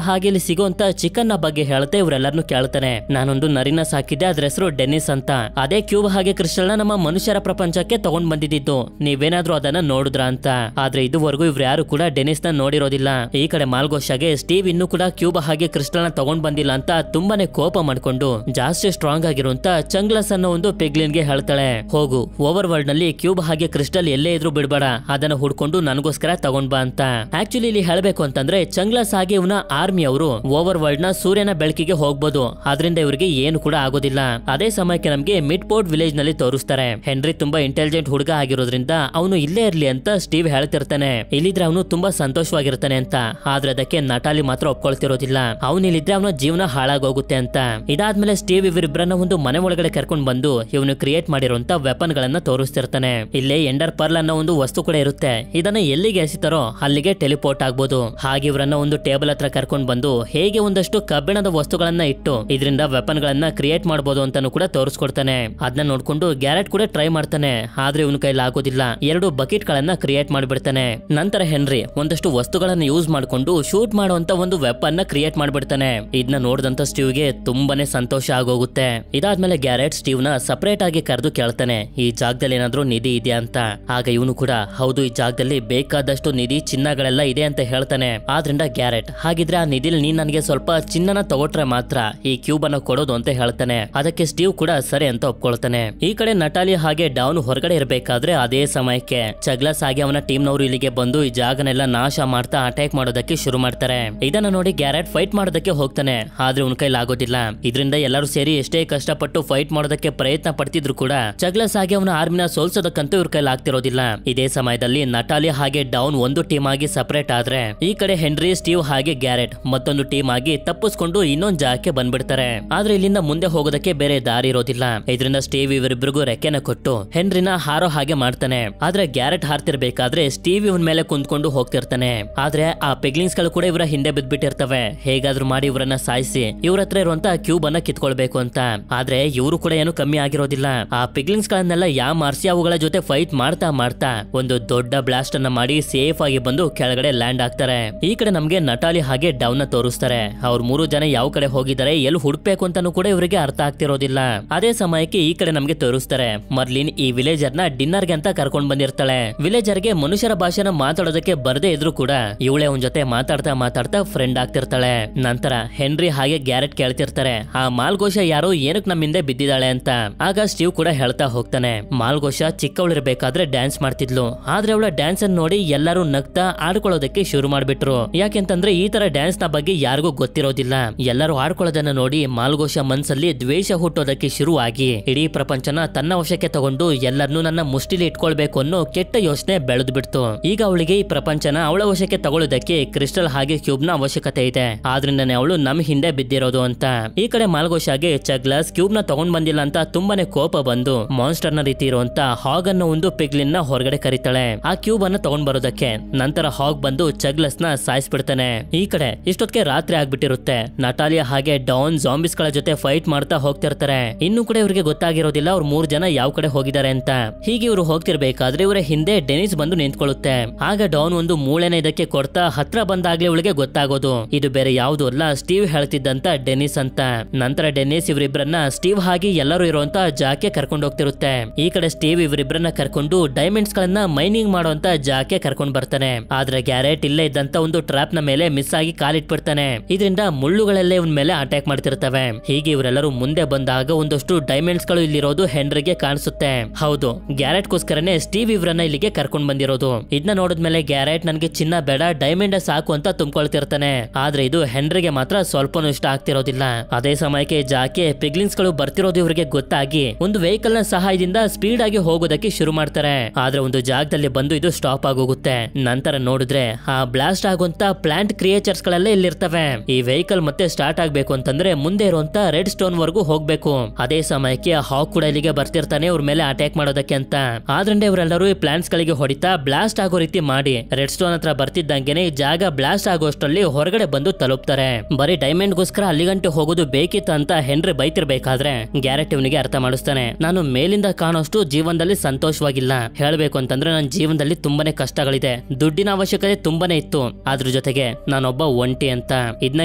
Speaker 1: ಹಾಗೆ ಇಲ್ಲಿ ಸಿಗುವಂತ ಚಿಕನ್ ನ ಬಗ್ಗೆ ಹೇಳ್ತಾ ಇವರೆಲ್ಲರನ್ನು ಕೇಳ್ತಾನೆ. ನಾನೊಂದು ನರಿನ ಸಾಕಿದ್ದೆ, ಅದ್ರ ಹೆಸರು ಡೆನ್ನಿಸ್ ಅಂತ. ಅದೇ ಕ್ಯೂಬ್ ಹಾಗೆ ಕ್ರಿಸ್ಟಲ್ ನ ನಮ್ಮ ಮನುಷ್ಯರ ಪ್ರಪಂಚಕ್ಕೆ ತಗೊಂಡ್ ಬಂದಿದ್ದು. ನೀವೇನಾದ್ರೂ ಅದನ್ನ ನೋಡಿದ್ರ ಅಂತ. ಆದ್ರೆ ಇದುವರೆಗೂ ಇವ್ರು ಯಾರು ಕೂಡ ಡೆನಿಸ್ ನ ನೋಡಿರೋದಿಲ್ಲ. ಈ ಕಡೆ ಮಾಲ್ಗೋಶಾಗೆ ಸ್ಟೀವ್ ಇನ್ನೂ ಕೂಡ ಕ್ಯೂಬ್ ಹಾಗೆ ಕ್ರಿಸ್ಟಲ್ ನ ತಗೊಂಡ್ ಬಂದಿಲ್ಲ ಅಂತ ತುಂಬಾನೇ ಕೋಪ ಮಾಡ್ಕೊಂಡು ಜಾಸ್ತಿ ಸ್ಟ್ರಾಂಗ್ ಆಗಿರುವಂತ ಚಂಗ್ಲಸ್ ಅನ್ನೋ ಒಂದು ಪಿಗ್ಲಿನ್ ಗೆ ಹೇಳ್ತಾಳೆ, ಹೋಗು ಓವರ್ ವರ್ಲ್ಡ್ ನಲ್ಲಿ ಕ್ಯೂಬ್ ಹಾಗೆ ಕ್ರಿಸ್ಟಲ್ ಎಲ್ಲೇ ಇದ್ರು ಬಿಡ್ಬೇಡ, ಅದನ್ನ ಹುಡ್ಕೊಂಡು ನನಗೋಸ್ಕರ ತಗೊಂಡ್ ಬಾ ಅಂತ. ಆಕ್ಚುಲಿ ಇಲ್ಲಿ ಹೇಳ್ಬೇಕು ಅಂತಂದ್ರೆ ಚಂಗ್ಲಸ್ ಹಾಗೆ ಇವನ ಆರ್ಮಿ ಅವರು ಓವರ್ ವರ್ಲ್ಡ್ ನ ಸೂರ್ಯನ ಬೆಳಕಿಗೆ ಹೋಗ್ಬೋದು, ಆದ್ರಿಂದ ಇವರಿಗೆ ಏನು ಕೂಡ ಆಗೋದಿಲ್ಲ. ಅದೇ ಸಮಯಕ್ಕೆ ನಮ್ಗೆ ಮಿಡ್ ಪೋರ್ಟ್ ವಿಲೇಜ್ ನಲ್ಲಿ ತೋರಿಸ್ತಾರೆ. ಹೆನ್ರಿ ತುಂಬಾ ಇಂಟೆಲಿಜೆಂಟ್ ಹುಡುಗ ಆಗಿರೋದ್ರಿಂದ ಅವನು ಇಲ್ಲೇ ಇರ್ಲಿ ಅಂತ ಸ್ಟೀವ್ ಹೇಳ್ತಿರ್ತಾನೆ. ಇಲ್ಲಿದ್ರೆ ಅವನು ತುಂಬಾ ಸಂತೋಷವಾಗಿರ್ತಾನೆ ಅಂತ. ಆದ್ರೆ ಅದಕ್ಕೆ ನಟಾಲಿ ಮಾತ್ರ ಒಪ್ಕೊಳ್ತಿರೋದಿಲ್ಲ. ಅವನು ಇಲ್ಲಿದ್ರೆ ಅವನ ಜೀವನ ಹಾಳಾಗೋಗುತ್ತೆ ಅಂತ. ಇದಾದ್ಮೇಲೆ ಸ್ಟೀವ್ ಇವರಿಬ್ಬರನ್ನ ಒಂದು ಮನೆ ಒಳಗಡೆ ಕರ್ಕೊಂಡ್ ಬಂದು ಇವನು ಕ್ರಿಯೇಟ್ ಮಾಡಿರುವಂತ ವೆಪನ್ ಗಳನ್ನ ತೋರಿಸ್ತಿರ್ತಾನೆ. ಇಲ್ಲೇ ಎಂಡರ್ ಪರ್ಲ್ ಅನ್ನೋ ಒಂದು ವಸ್ತು ಕೂಡ ಇರುತ್ತೆ. ಇದನ್ನ ಎಲ್ಲಿಗೆ ಎಸಿತಾರೋ ಅಲ್ಲಿಗೆ ಟೆಲಿಪೋರ್ಟ್ ಆಗ್ಬೋದು. ಹಾಗೆ ಇವರನ್ನ ಒಂದು ಟೇಬಲ್ ಹತ್ರ ಕರ್ಕೊಂಡ್ ಬಂದು ಹೇಗೆ ಒಂದಷ್ಟು ಕಬ್ಬಿಣದ ವಸ್ತುಗಳನ್ನ ಇಟ್ಟು ಇದರಿಂದ ವೆಪನ್ ಗಳನ್ನ ಕ್ರಿಯೇಟ್ ಮಾಡಬಹುದು ಅಂತಾನು ಕೂಡ ತೋರಿಸ್ಕೊಡ್ತಾನೆ. ಅದನ್ನ ನೋಡ್ಕೊಂಡು ಗ್ಯಾರೆಟ್ ಕೂಡ ಟ್ರೈ ಮಾಡ್ತಾನೆ. ಆದ್ರೆ ಇವನ ಕೈಲಿ ಆಗೋದಿಲ್ಲ. 2 ಬಕೆಟ್ ಗಳನ್ನ ಕ್ರಿಯೇಟ್ ಮಾಡ್ಬಿಡ್ತಾನೆ. ನಂತರ ಹೆನ್ರಿ ಒಂದಷ್ಟು ವಸ್ತುಗಳನ್ನ ಯೂಸ್ ಮಾಡ್ಕೊಂಡು ಶೂಟ್ ಮಾಡುವಂತ ಒಂದು ವೆಪನ್ ನ ಕ್ರಿಯೇಟ್ ಮಾಡ್ಬಿಡ್ತಾನೆ. ಇದನ್ನ ನೋಡಿದಂತ ಸ್ಟೀವ್ ಗೆ ತುಂಬಾನೇ ಸಂತೋಷ ಆಗೋಗುತ್ತೆ. ಇದಾದ್ಮೇಲೆ ಗ್ಯಾರೆಟ್ ಸ್ಟೀವ್ ನ ಸಪರೇಟ್ ಆಗಿ ಕರೆದು ಕೇಳ್ತಾನೆ, ಈ ಜಾಗದಲ್ಲಿ ಏನಾದ್ರೂ ನಿಧಿ ಇದೆಯಾ ಅಂತ. ಆಗ ಇವನು ಕೂಡ ಹೌದು, ಈ ಜಾಗದಲ್ಲಿ ಬೇಕಾದಷ್ಟು ನಿಧಿ ಚಿನ್ನಗಳೆಲ್ಲ ಇದೆ ಅಂತ ಹೇಳ್ತಾನೆ. ಆದ್ರಿಂದ ಗ್ಯಾರೆಟ್, ಹಾಗಿದ್ರೆ ಆ ನಿಧಿಲಿ ನೀನ್ ನನಗೆ ಸ್ವಲ್ಪ ಚಿನ್ನನ ತಗೊಟ್ರೆ ಮಾತ್ರ ಈ ಕ್ಯೂಬ್ ಅನ್ನ ಕೊಡೋದು ಅಂತ ಹೇಳ್ತಾನೆ. ಅದಕ್ಕೆ ಸ್ಟೀವ್ ಕೂಡ ಸರಿ ಅಂತ ಒಪ್ಕೊಳ್ತಾನೆ. ಈ ಕಡೆ ನಟಾಲಿ ಹಾಗೆ ಡೌನ್ ಹೊರಗಡೆ ಇರಬೇಕಾದ್ರೆ ಅದೇ ಸಮಯಕ್ಕೆ ಚಗ್ಲಸ್ ಹಾಗೆ ಅವನ ಟೀಮ್ ನವರು ಇಲ್ಲಿಗೆ ಬಂದು ಈ ಜಾಗನೆಲ್ಲ ನಾಶ ಮಾಡ್ತಾ ಅಟ್ಯಾಕ್ ಮಾಡೋದಕ್ಕೆ ಶುರು ಮಾಡ್ತಾರೆ. ಇದನ್ನ ನೋಡಿ ಗ್ಯಾರೆಟ್ ಫೈಟ್ ಮಾಡೋದಕ್ಕೆ ಹೋಗ್ತಾನೆ. ಆದ್ರೆ ಅವನ ಕೈಲಿ ಆಗೋದಿಲ್ಲ. ಇದರಿಂದ ಎಲ್ಲರೂ ಸೇರಿ ಎಷ್ಟೇ ಕಷ್ಟಪಟ್ಟು ಫೈಟ್ ಮಾಡೋದಕ್ಕೆ ಪ್ರಯತ್ನ ಪಡ್ತಿದ್ರು ಕೂಡ ಚಗ್ಲಸ್ ಹಾಗೆ ಅವನ ಆರ್ಮಿನ ಸೋಲ್ಸೋದಕ್ಕಂತೂ ಇವ್ರ ಕೈಲಿ ಆಗ್ತಿರೋದಿಲ್ಲ. ಇದೇ ಸಮಯದಲ್ಲಿ ನಟಾಲಿ ಹಾಗೆ ಡೌನ್ ಒಂದು ಟೀಮ್ ಆಗಿ ಸಪರೇಟ್ ಆದ್ರೆ ಈ ಕಡೆ ಹೆನ್ರಿ, ಸ್ಟೀವ್ ಹಾಗೆ ಗ್ಯಾರೆಟ್ ಮತ್ತೊಂದು ಟೀಮ್ ಆಗಿ ತಪ್ಪಿಸ್ಕೊಂಡು ಇನ್ನೊಂದ್ ಜಾಗಕ್ಕೆ ಬಂದ್ಬಿಡ್ತಾರೆ. ಆದ್ರೆ ಇಲ್ಲಿಂದ ಮುಂದೆ ಹೋಗೋದಕ್ಕೆ ಬೇರೆ ದಾರಿ ಇರೋದಿಲ್ಲ. ಇದರಿಂದ ಸ್ಟೀವ್ ಇವರಿಬ್ಬರಿಗೂ ರೆಕ್ಕೆನ ಕೊಟ್ಟು ಹೆನ್ರಿನ ಹಾರೋ ಹಾಗೆ ಮಾಡ್ತಾನೆ. ಆದ್ರೆ ಗ್ಯಾರೆಟ್ ಹಾರ್ತಿರ್ಬೇಕಾದ್ರೆ ಸ್ಟೀವ್ ಇವನ್ ಮೇಲೆ ಕುಂತ್ಕೊಂಡು ಹೋಗ್ತಿರ್ತಾನೆ. ಆದ್ರೆ ಆ ಪಿಗ್ಲಿಂಗ್ಸ್ ಗಳು ಕೂಡ ಇವರ ಹಿಂದೆ ಬಿದ್ಬಿಟ್ಟಿರ್ತವೆ. ಹೇಗಾದ್ರೂ ಮಾಡಿ ಇವರನ್ನ ಸಾಯಿಸಿ ಇವ್ರ ಹತ್ರ ಇರುವಂತ ಕ್ಯೂಬ್ ಅನ್ನ ಕಿತ್ಕೊಳ್ಬೇಕು ಅಂತ. ಆದ್ರೆ ಇವರು ಕೂಡ ಏನು ಕಮ್ಮಿ ಆಗಿರೋದಿಲ್ಲ. ಆ ಪಿಗ್ಲಿಂಗ್ಸ್ ಗಳನ್ನೆಲ್ಲ ಮಾರ್ಸಿ ಅವುಗಳ ಜೊತೆ ಫೈಟ್ ಮಾಡ್ತಾ ಮಾಡ್ತಾ ಒಂದು ದೊಡ್ಡ ಬ್ಲಾಸ್ಟ್ ಅನ್ನ ಮಾಡಿ ಸೇಫ್ ಆಗಿ ಬಂದು ಕೆಳಗಡೆ ಲ್ಯಾಂಡ್ ಆಗ್ತಾರೆ. ಈ ಕಡೆ ನಮ್ಗೆ ನಟಾಲಿ ಹಾಗೆ ಡೌನ್ ನ ತೋರಿಸ್ತಾರೆ. ಅವ್ರ 3 ಜನ ಯಾವ ಕಡೆ ಹೋಗಿದ್ದಾರೆ, ಎಲ್ಲಿ ಹುಡುಕ್ಬೇಕು ಅಂತಾನು ಕೂಡ ಇವರಿಗೆ ಅರ್ಥ ಆಗ್ತಿರೋದಿಲ್ಲ. ಅದೇ ಸಮಯಕ್ಕೆ ಈ ಕಡೆ ನಮ್ಗೆ ತೋರಿಸ್ತಾರೆ. ಮರ್ಲಿನ್ ಈ ವಿಲೇಜರ್ ನ ಡಿನ್ನರ್ ಗೆ ಅಂತ ಕರ್ಕೊಂಡ್ ಬಂದಿರ್ತಾಳೆ. ವಿಲೇಜರ್ ಗೆ ಮನುಷ್ಯರ ಭಾಷೆನ ಮಾತಾಡೋದಕ್ಕೆ ಬರದೇ ಇದ್ರು ಕೂಡ ಇವಳೆ ಅವನ ಜೊತೆ ಮಾತಾಡ್ತಾ ಮಾತಾಡ್ತಾ ಫ್ರೆಂಡ್ ಆಗ್ತಿರ್ತಾಳೆ. ನಂತರ ಹೆನ್ರಿ ಹಾಗೆ ಗ್ಯಾರೆಟ್ ಕೇಳ್ತಿರ್ತಾರೆ, ಆ ಮಾಲ್ಗೋಶ ಯಾರೋ ಏನಕ್ ನಮ್ಮ ಹಿಂದೆ ಬಿದ್ದಿದ್ದಾಳೆ ಅಂತ. ಆಗ ಸ್ಟೀವ್ ಕೂಡ ಹೇಳ್ತಾ ಹೋಗ್ತಾನೆ, ಮಾಲ್ಗೋಶ ಚಿಕ್ಕವಳಿರ್ಬೇಕಾದ್ರೆ ಡ್ಯಾನ್ಸ್ ಮಾಡ್ತಿದ್ಲು. ಆದ್ರೆ ಅವಳ ಡ್ಯಾನ್ಸ್ ಅನ್ನು ನೋಡಿ ಎಲ್ಲರೂ ನಗ್ತಾ ಆಡ್ಕೊಳ್ಳೋದಕ್ಕೆ ಶುರು ಮಾಡ್ಬಿಟ್ರು. ಯಾಕೆಂತಂದ್ರೆ ಈ ತರ ಡ್ಯಾನ್ಸ್ ನ ಬಗ್ಗೆ ಯಾರಿಗೂ ಗೊತ್ತಿರೋದಿಲ್ಲ. ಎಲ್ಲರೂ ಆಡ್ಕೊಳ್ಳೋದನ್ನ ನೋಡಿ ಮಾಲ್ಗೋಶ ಮನ್ಸಲ್ಲಿ ದ್ವೇಷ ಹುಟ್ಟೋದಕ್ಕೆ ಶುರುವಾಗಿ ಇಡೀ ಪ್ರಪಂಚನ ತನ್ನ ವಶಕ್ಕೆ ತಗೊಂಡು ಎಲ್ಲರನ್ನೂ ನನ್ನ ಮುಷ್ಟಿಲಿ ಇಟ್ಕೊಳ್ಬೇಕು ಅನ್ನೋ ಕೆಟ್ಟ ಯೋಚನೆ ಬೆಳೆದು ಬಿಡ್ತು. ಈಗ ಅವಳಿಗೆ ಈ ಪ್ರಪಂಚನ ಅವಳ ವಶಕ್ಕೆ ತಗೊಳ್ಳೋದಕ್ಕೆ ಕ್ರಿಸ್ಟಲ್ ಹಾಗೆ ಕ್ಯೂಬ್ ನ ಅವಶ್ಯಕತೆ ಇದೆ. ಆದ್ರಿಂದನೇ ಅವಳು ನಮ್ ಹಿಂದೆ ಬಿದ್ದಿರೋದು ಅಂತ. ಈ ಕಡೆ ಮಾಲ್ಗೋಶಾಗೆ ಚಗ್ಲಸ್ ಕ್ಯೂಬ್ ನ ತಗೊಂಡ್ ಬಂದಿಲ್ಲ ಅಂತ ತುಂಬಾನೇ ಕೋಪ ಬಂದು ಮಾನ್ಸ್ಟರ್ ನ ರೀತಿ ಇರುವಂತ ಹಾಗ್ ಅನ್ನೋ ಒಂದು ಪಿಗ್ಲಿನ್ ನ ಹೊರಗಡೆ ಕರೀತಾಳೆ ಆ ಕ್ಯೂಬ್ ಅನ್ನ ತಗೊಂಡ್ ಬರೋದಕ್ಕೆ. ನಂತರ ಹಾಗ್ ಬಂದು ಚಗ್ಲಸ್ ನ ಸಾಯಿಸ್ಬಿಡ್ತಾನೆ. ಈ ಕಡೆ ಇಷ್ಟೊತ್ತಿಗೆ ರಾತ್ರಿ ಆಗ್ಬಿಟ್ಟಿರುತ್ತೆ. ನಟಾಲಿಯಾ ಹಾಗೆ ಡಾನ್ ಜಾಂಬಿಸ್ ಗಳ ಜೊತೆ ಫೈಟ್ ಮಾಡ್ತಾ ಹೋಗ್ತಿರ್ತಾರೆ. ಇನ್ನು ಕೂಡ ಇವ್ರಿಗೆ ಗೊತ್ತಾಗಿರೋದಿಲ್ಲ ಅವ್ರ 3 ಜನ ಯಾವ ಕಡೆ ಹೋಗಿದ್ದಾರೆ ಅಂತ. ಹೀಗೆ ಇವರು ಹೋಗ್ತಿರ್ಬೇಕಾದ್ರೆ ಇವರ ಹಿಂದೆ ಡೆನಿಸ್ ಬಂದು ನಿಂತ್ಕೊಳ್ಳುತ್ತೆ. ಆಗ ಡಾನ್ ಒಂದು ಮೂಳೆನ ಇದಕ್ಕೆ ಕೊಡ್ತಾ ಹತ್ರ ಬಂದಾಗ್ಲೇ ಇವಳಿಗೆ ಗೊತ್ತಾಗೋದು ಇದು ಬೇರೆ ಯಾವ್ದು ಅಲ್ಲ, ಸ್ಟೀವ್ ಹೇಳ್ತಿದ್ದಂತ ಡೆನಿಸ್ ಅಂತ. ನಂತರ ಡೆನಿಸ್ ಇವರಿಬ್ಬರನ್ನ ಸ್ಟೀವ್ ಹಾಗೆ ಎಲ್ಲರೂ ಇರುವಂತ ಜಾಗಕ್ಕೆ ಕರ್ಕೊಂಡು ಹೋಗ್ತಿರುತ್ತೆ. ಈ ಕಡೆ ಸ್ಟೀವ್ ಇವರಿಬ್ಬರನ್ನ ಕರ್ಕೊಂಡು ಡೈಮಂಡ್ಸ್ ಗಳನ್ನ ಮೈನಿಂಗ್ ಮಾಡುವಂತ ಜಾಗಕ್ಕೆ ಕರ್ಕೊಂಡು ಬರ್ತಾನೆ. ಆದ್ರೆ ಗ್ಯಾರೆಟ್ ಇಲ್ಲೇ ಇದ್ದಂತ ಒಂದು ಟ್ರಾಪ್ ನ ಮೇಲೆ ಮಿಸ್ ಆಗಿ ಕಾಲಿಟ್ಬಿಡ್ತಾನೆ. ಇದರಿಂದ ಮುಳ್ಳುಗಳೆಲ್ಲ ಇವನ್ ಮೇಲೆ ಅಟ್ಯಾಕ್ ಮಾಡ್ತಿರ್ತವೆ. ಹೀಗೆ ಇವರೆಲ್ಲರೂ ಮುಂದೆ ಬಂದಾಗ ಒಂದಷ್ಟು ಡೈಮಂಡ್ಸ್ ಗಳು ಇಲ್ಲಿರೋದು ಹೆನ್ರಿಗೆ ಕಾಣಿಸುತ್ತೆ. ಹೌದು, ಗ್ಯಾರೆಟ್ ಗೋಸ್ಕರನೇ ಸ್ಟೀವ್ ಇವರನ್ನ ಇಲ್ಲಿಗೆ ಕರ್ಕೊಂಡ್ ಬಂದಿರೋದು. ಇದನ್ನ ನೋಡಿದ್ಮೇಲೆ ಗ್ಯಾರೆಟ್ ನನ್ಗೆ ಚಿನ್ನ ಬೇಡ, ಡೈಮಂಡ್ ಸಾಕು ಅಂತ ತುಂಬಿಕೊಳ್ತಿರ್ತಾನೆ. ಆದ್ರೆ ಇದು ಹೆನ್ರಿಗೆ ಮಾತ್ರ ಸ್ವಲ್ಪನೂ ಇಷ್ಟ ಆಗ್ತಿರೋದಿಲ್ಲ. ಅದೇ ಸಮಯಕ್ಕೆ ಜಾಕೆ ಪಿಗ್ಲಿನ್ಸ್ ಗಳು ಬರ್ತಿರೋದು ಇವರಿಗೆ ಗೊತ್ತಾಗಿ ಒಂದು ವೆಹಿಕಲ್ ನ ಸಹಾಯದಿಂದ ಸ್ಪೀಡ್ ಆಗಿ ಹೋಗೋದಕ್ಕೆ ಶುರು ಮಾಡ್ತಾರೆ. ಆದ್ರೆ ಒಂದು ಜಾಗದಲ್ಲಿ ಬಂದು ಇದು ಸ್ಟಾಪ್ ಆಗೋಗುತ್ತೆ. ನಂತರ ನೋಡಿದ್ರೆ ಆ ಬ್ಲಾಸ್ಟ್ ಆಗುವಂತ ಪ್ಲಾಂಟ್ ಕ್ರಿಯೇಚರ್ ಕ್ರಿಯೇಚರ್ಸ್ ಗಳೆಲ್ಲ ಇಲ್ಲಿರ್ತವೆ. ಈ ವೆಹಿಕಲ್ ಮತ್ತೆ ಸ್ಟಾರ್ಟ್ ಆಗ್ಬೇಕು ಅಂತಂದ್ರೆ ಮುಂದೆ ಇರುವಂತ ರೆಡ್ ಸ್ಟೋನ್ ವರ್ಗೂ ಹೋಗ್ಬೇಕು. ಅದೇ ಸಮಯಕ್ಕೆ ಹಾಕ್ ಕೂಡ ಇಲ್ಲಿಗೆ ಬರ್ತಿರ್ತಾನೆ ಅವ್ರ ಮೇಲೆ ಅಟ್ಯಾಕ್ ಮಾಡೋದಕ್ಕೆ ಅಂತ. ಆದ್ರಿಂದ ಇವರೆಲ್ಲರೂ ಈ ಪ್ಲಾಂಟ್ಸ್ ಗಳಿಗೆ ಹೊಡಿತಾ ಬ್ಲಾಸ್ಟ್ ಆಗೋ ರೀತಿ ಮಾಡಿ ರೆಡ್ ಸ್ಟೋನ್ ಹತ್ರ ಬರ್ತಿದ್ದಂಗೆನೆ ಈ ಜಾಗ ಬ್ಲಾಸ್ಟ್ ಆಗೋಷ್ಟರಲ್ಲಿ ಹೊರಗಡೆ ಬಂದು ತಲುಪ್ತಾರೆ. ಬರೀ ಡೈಮಂಡ್ ಗೋಸ್ಕರ ಅಲ್ಲಿಗಂಟೆ ಹೋಗೋದು ಬೇಕಿತ್ತ ಅಂತ ಹೆನ್ರಿ ಬೈತಿರ್ಬೇಕಾದ್ರೆ ಗ್ಯಾರೆಟ್ ಇವನಿಗೆ ಅರ್ಥ ಮಾಡಿಸ್ತಾನೆ, ನಾನು ಮೇಲಿಂದ ಕಾಣೋಷ್ಟು ಜೀವನದಲ್ಲಿ ಸಂತೋಷವಾಗಿಲ್ಲ. ಹೇಳ್ಬೇಕು ಅಂತಂದ್ರೆ ನನ್ನ ಜೀವನದಲ್ಲಿ ತುಂಬಾನೇ ಕಷ್ಟಗಳಿದೆ, ದುಡ್ಡಿನ ಅವಶ್ಯಕತೆ ತುಂಬಾನೇ ಇತ್ತು, ಅದ್ರ ಜೊತೆಗೆ ನಾನೊಬ್ಬ ಒಂಟಿ ಅಂತ. ಇದನ್ನ